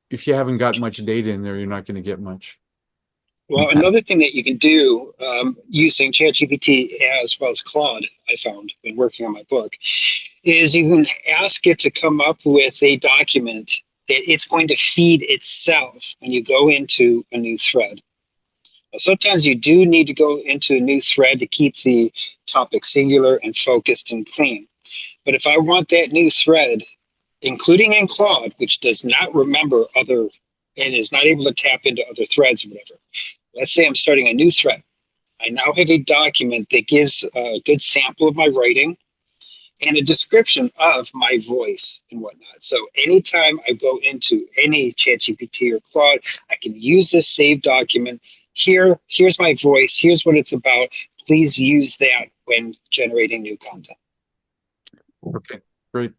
if you haven't got much data in there, you're not going to get much. Well, Okay. another thing that you can do using ChatGPT as well as Claude, I found when working on my book, is you can ask it to come up with a document that it's going to feed itself when you go into a new thread. Now, sometimes you do need to go into a new thread to keep the topic singular and focused and clean. But if I want that new thread, including in Claude, which does not remember other and is not able to tap into other threads or whatever, let's say I'm starting a new thread. I now have a document that gives a good sample of my writing and a description of my voice and whatnot. So anytime I go into any ChatGPT or Claude, I can use this saved document. Here's my voice. Here's what it's about. Please use that when generating new content. Okay, great.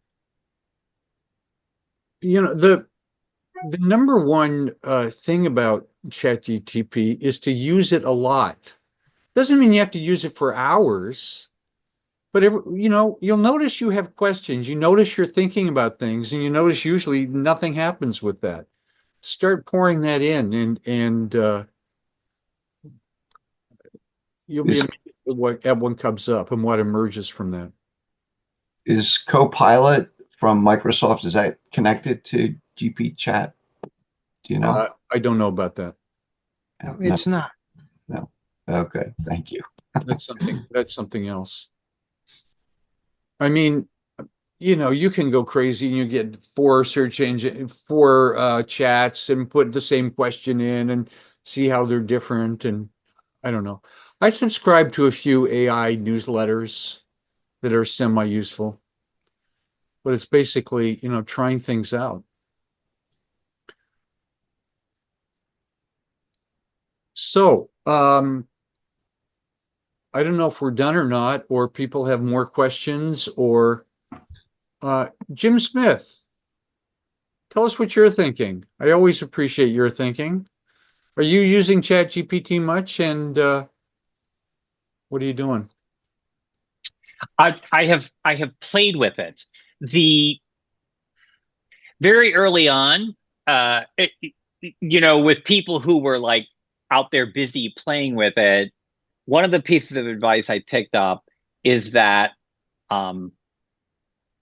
The number one thing about ChatGPT is to use it a lot. Doesn't mean you have to use it for hours. But you'll notice you have questions. You notice you're thinking about things, and you notice usually nothing happens with that. Start pouring that in, and you'll be Is amazed at what comes up and what emerges from that. is Copilot from Microsoft, is that connected to GP Chat? Do you know? I don't know about that. No, No, it's not. no. Okay, thank you. That's something else. I mean, you can go crazy and you get four chats and put the same question in and see how they're different. And I don't know. I subscribe to a few AI newsletters that are semi-useful, but it's basically, trying things out. So, I don't know if we're done or not, or people have more questions, or Jim Smith, tell us what you're thinking. I always appreciate your thinking. Are you using ChatGPT much, and what are you doing? I have played with it. The very early on, with people who were like out there busy playing with it, one of the pieces of advice I picked up is that um,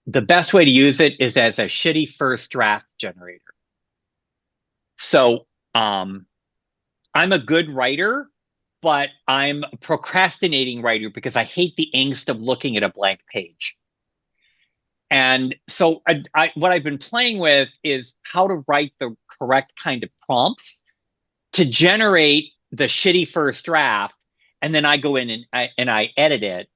the best way to use it is as a shitty first draft generator. So I'm a good writer, but I'm a procrastinating writer because I hate the angst of looking at a blank page. And so what I've been playing with is how to write the correct kind of prompts to generate the shitty first draft, and then I go in and I edit it.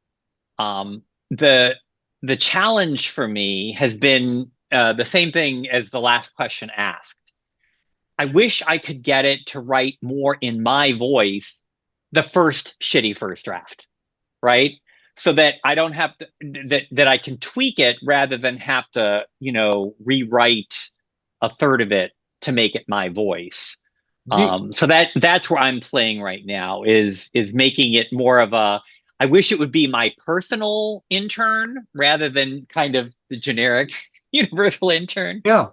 Um, the the challenge for me has been the same thing as the last question asked. I wish I could get it to write more in my voice, the first shitty first draft, right? So that I don't have to that I can tweak it rather than have to, rewrite a third of it to make it my voice. So that's where I'm playing right now is making it more of a, I wish it would be my personal intern rather than kind of the generic universal intern, Yeah, you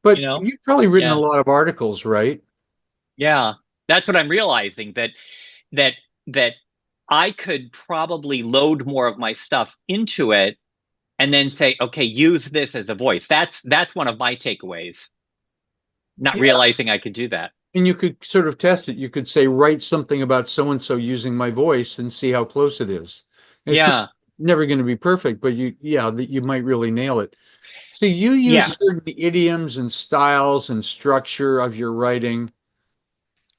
but know? you've probably written a Yeah. lot of articles, right? Yeah. That's what I'm realizing that that I could probably load more of my stuff into it and then say, okay, use this as a voice. That's one of my takeaways, not Yeah, realizing I could do that. and you could sort of test it. You could say, write something about so and so using my voice and see how close it is. It's Yeah. never going to be perfect, but that you might really nail it. So you Yeah. use certain idioms and styles and structure of your writing,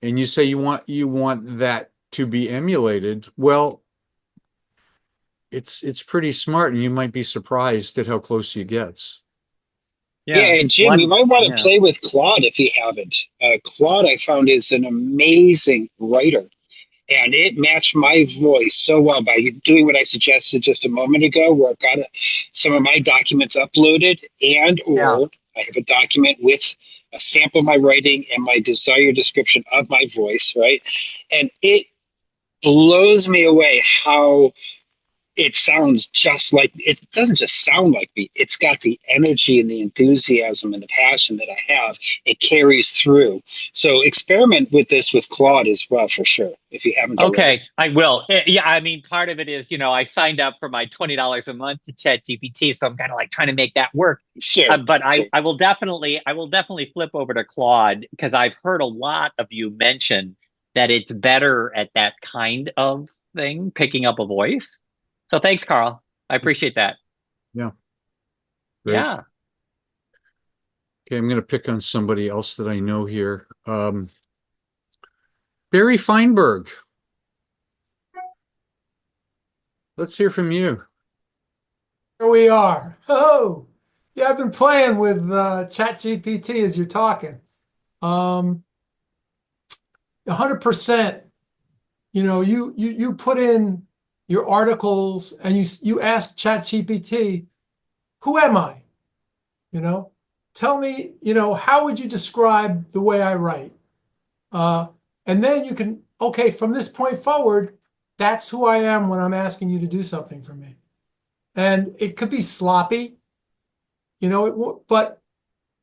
and you say you want that to be emulated. Well, it's pretty smart, and you might be surprised at how close you gets. Yeah. Yeah, Jim, you One. might want to Yeah. play with Claude if you haven't. Claude, I found, is an amazing writer, and it matched my voice so well by doing what I suggested just a moment ago, where I've got some of my documents uploaded, and Yeah. or I have a document with a sample of my writing and my desired description of my voice, right? And it blows me away how it sounds just like, it doesn't just sound like me, it's got the energy and the enthusiasm and the passion that I have. It carries through. So experiment with this with Claude as well, for sure, if you haven't already. Okay, I will. Yeah, I mean, part of it is, I signed up for my $20 a month to ChatGPT, so I'm kind of like trying to make that work. Sure, But sure. I will definitely flip over to Claude because I've heard a lot of you mention that it's better at that kind of thing, picking up a voice. So thanks, Carl. I appreciate that. Yeah, great. Yeah. Okay, I'm going to pick on somebody else that I know here. Barry Feinberg. Let's hear from you. Here we are. Oh, yeah, I've been playing with ChatGPT as you're talking. 100%. You put in your articles and you ask ChatGPT, who am I? Tell me, how would you describe the way I write? And then you can, okay, from this point forward, that's who I am when I'm asking you to do something for me. and it could be sloppy, but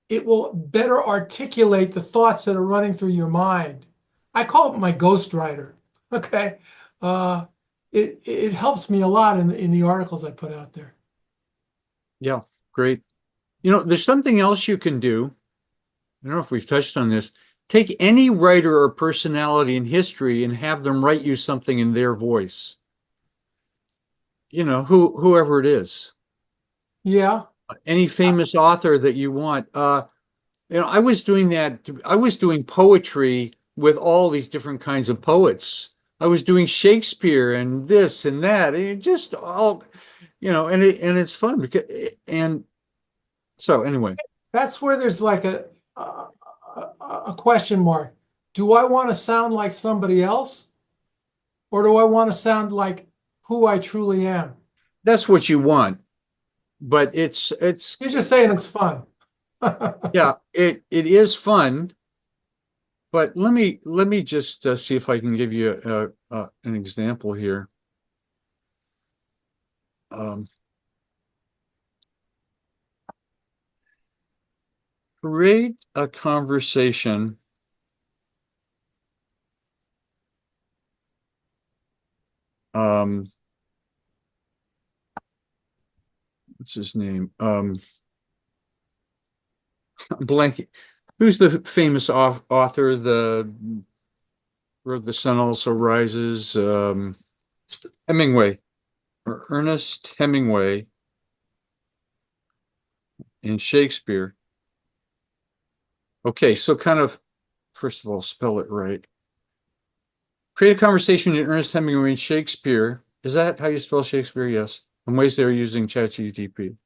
it will better articulate the thoughts that are running through your mind. I call it my ghostwriter. Okay. It helps me a lot in the articles I put out there. Yeah, great. There's something else you can do. I don't know if we've touched on this. Take any writer or personality in history and have them write you something in their voice. Whoever it is. Yeah. Any famous author that you want. I was doing that. I was doing poetry with all these different kinds of poets. I was doing Shakespeare and this and that. And just all, and it's fun because, and so anyway. That's where there's like a question mark. Do I want to sound like somebody else, or do I want to sound like who I truly am? That's what you want, but it's You're just saying it's fun. yeah, it is fun. But let me just see if I can give you an example here. Create a conversation. What's his name? Blank. Who's the famous author? Where the sun also rises. Hemingway, or Ernest Hemingway, in Shakespeare. Okay, so kind of, first of all, spell it right. Create a conversation in Ernest Hemingway and Shakespeare. Is that how you spell Shakespeare? Yes. In ways they're using ChatGPT.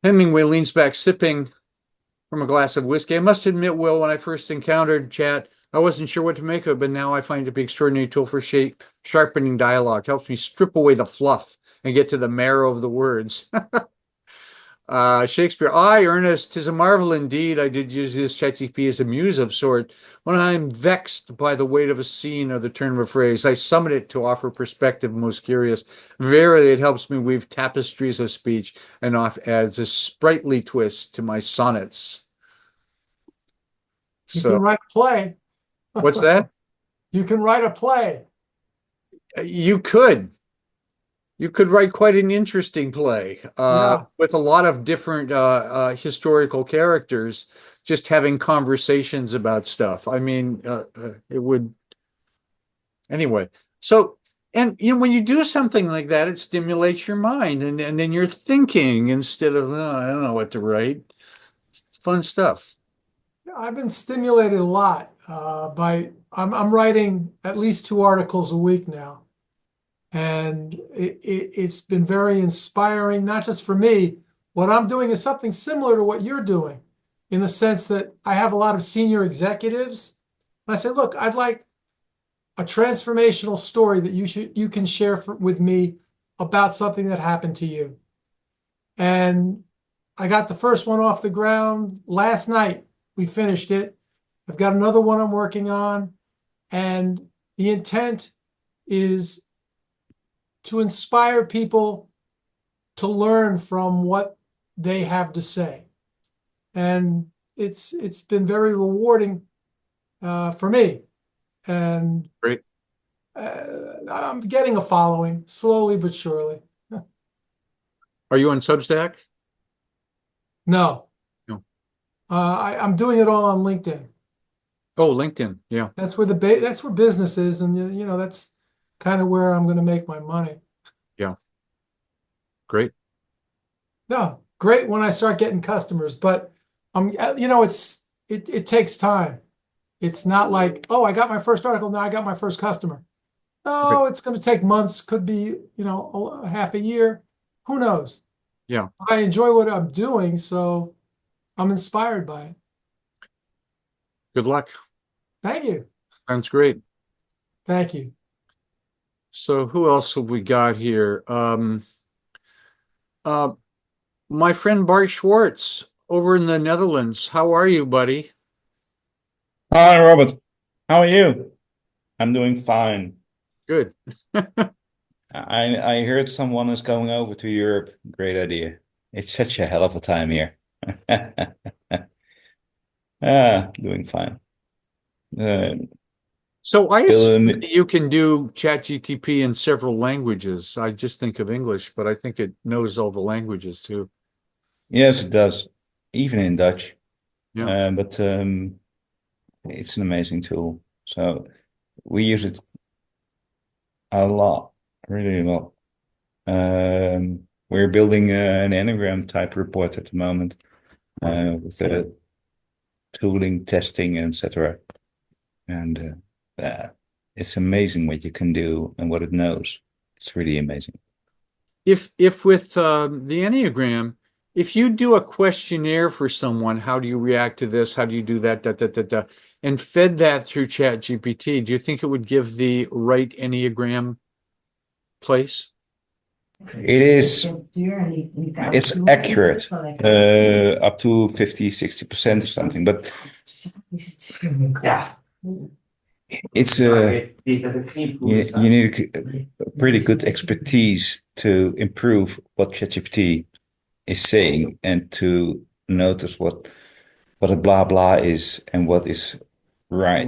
Hemingway leans back, sipping from a glass of whiskey. I must admit, Will, when I first encountered Chat, I wasn't sure what to make of it, but now I find it to be an extraordinary tool for sharpening dialogue. It helps me strip away the fluff and get to the marrow of the words. Shakespeare, I, Ernest, 'tis a marvel indeed. I did use this ChatGPT as a muse of sort. When I am vexed by the weight of a scene or the turn of a phrase, I summon it to offer perspective most curious. Verily, it helps me weave tapestries of speech and oft adds a sprightly twist to my sonnets. You can write a play. What's that? You can write a play. You could. You could write quite an interesting play with a lot of different historical characters, just having conversations about stuff. I mean, it would anyway. So, and when you do something like that, it stimulates your mind, and then you're thinking instead of I don't know what to write. It's fun stuff. I've been stimulated a lot I'm writing at least 2 articles a week now. And it's been very inspiring, not just for me. What I'm doing is something similar to what you're doing, in the sense that I have a lot of senior executives. And I say, look, I'd like a transformational story that you can share with me about something that happened to you. And I got the first one off the ground last night. We finished it. I've got another one I'm working on. And the intent is to inspire people to learn from what they have to say. And it's been very rewarding for me. And great. I'm getting a following slowly but surely. Are you on Substack? No. No. I'm doing it all on LinkedIn. Oh, LinkedIn. Yeah. That's where that's where business is, and that's kind of where I'm going to make my money. Yeah. Great. No, great when I start getting customers, but it takes time. It's not like, oh, I got my first article, now I got my first customer. No, it's going to take months, could be, half a year. Who knows? Yeah. But I enjoy what I'm doing, so I'm inspired by it. Good luck. Thank you. Sounds great. Thank you. So who else have we got here? My friend Bart Schwartz over in the Netherlands. How are you, buddy? Hi, Robert. How are you? I'm doing fine. Good. I heard someone is going over to Europe. Great idea. It's such a hell of a time here. Doing fine. Uh, So I assume Bill, that you can do ChatGTP in several languages. I just think of English, but I think it knows all the languages too. yes, it does, even in Dutch. Yeah. But it's an amazing tool. So we use it a lot, really a lot. We're building an Enneagram type report at the moment with the tooling, testing, etc. And it's amazing what you can do and what it knows. It's really amazing. If with the Enneagram, if you do a questionnaire for someone, how do you react to this? How do you do that? And fed that through ChatGPT, do you think it would give the right Enneagram place? It's accurate up to 50-60% or something, but it's you need a pretty good expertise to improve what ChatGPT is saying and to notice what a blah blah is and what is right.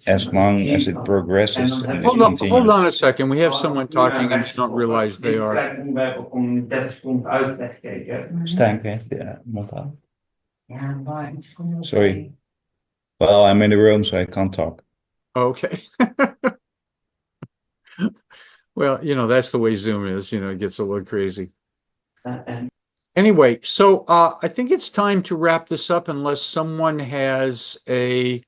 As long as it progresses and it Hold on continues. a second. We have someone talking and we don't realize they are. Stijn heeft de mond aan. Sorry. Well, I'm in the room, so I can't talk. Okay. Well, that's the way Zoom is, it gets a little crazy. Anyway, so I think it's time to wrap this up unless someone has a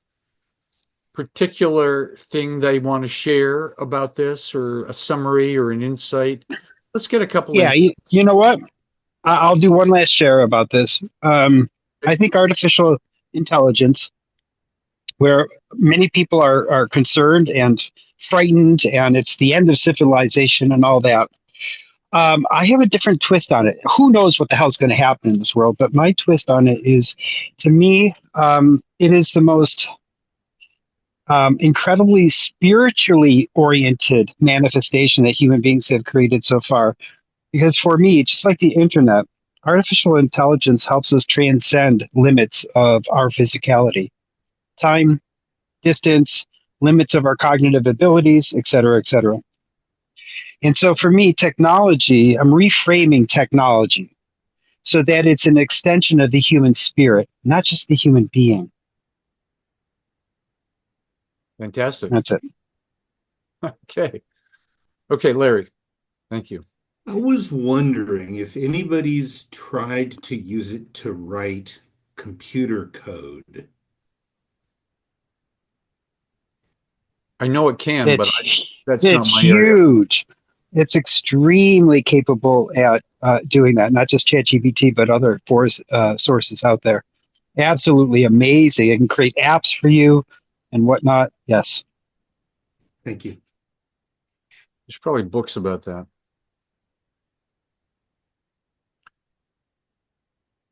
particular thing they want to share about this or a summary or an insight. Let's get a couple Yeah, of you know what? I'll do one last share about this. I think artificial intelligence, where many people are concerned and frightened, and it's the end of civilization and all that. I have a different twist on it. Who knows what the hell's going to happen in this world? But my twist on it is, to me, it is the most incredibly spiritually oriented manifestation that human beings have created so far. Because for me, just like the internet, artificial intelligence helps us transcend limits of our physicality, time, distance, limits of our cognitive abilities, et cetera, et cetera. And so for me, technology, I'm reframing technology so that it's an extension of the human spirit, not just the human being. Fantastic. That's it. Okay, Larry. Thank you. I was wondering if anybody's tried to use it to write computer code. I know it can, but that's not It's my area. huge. It's extremely capable at doing that, not just ChatGPT, but other sources out there. Absolutely amazing. It can create apps for you and whatnot. Yes. Thank you. There's probably books about that.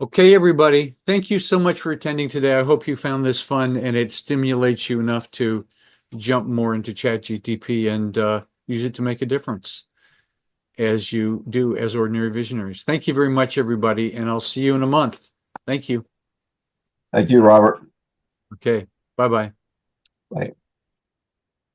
Okay, everybody. Thank you so much for attending today. I hope you found this fun and it stimulates you enough to jump more into ChatGPT and use it to make a difference as you do as ordinary visionaries. Thank you very much, everybody, and I'll see you in a month. Thank you. Thank you, Robert. Okay. Bye-bye. Bye.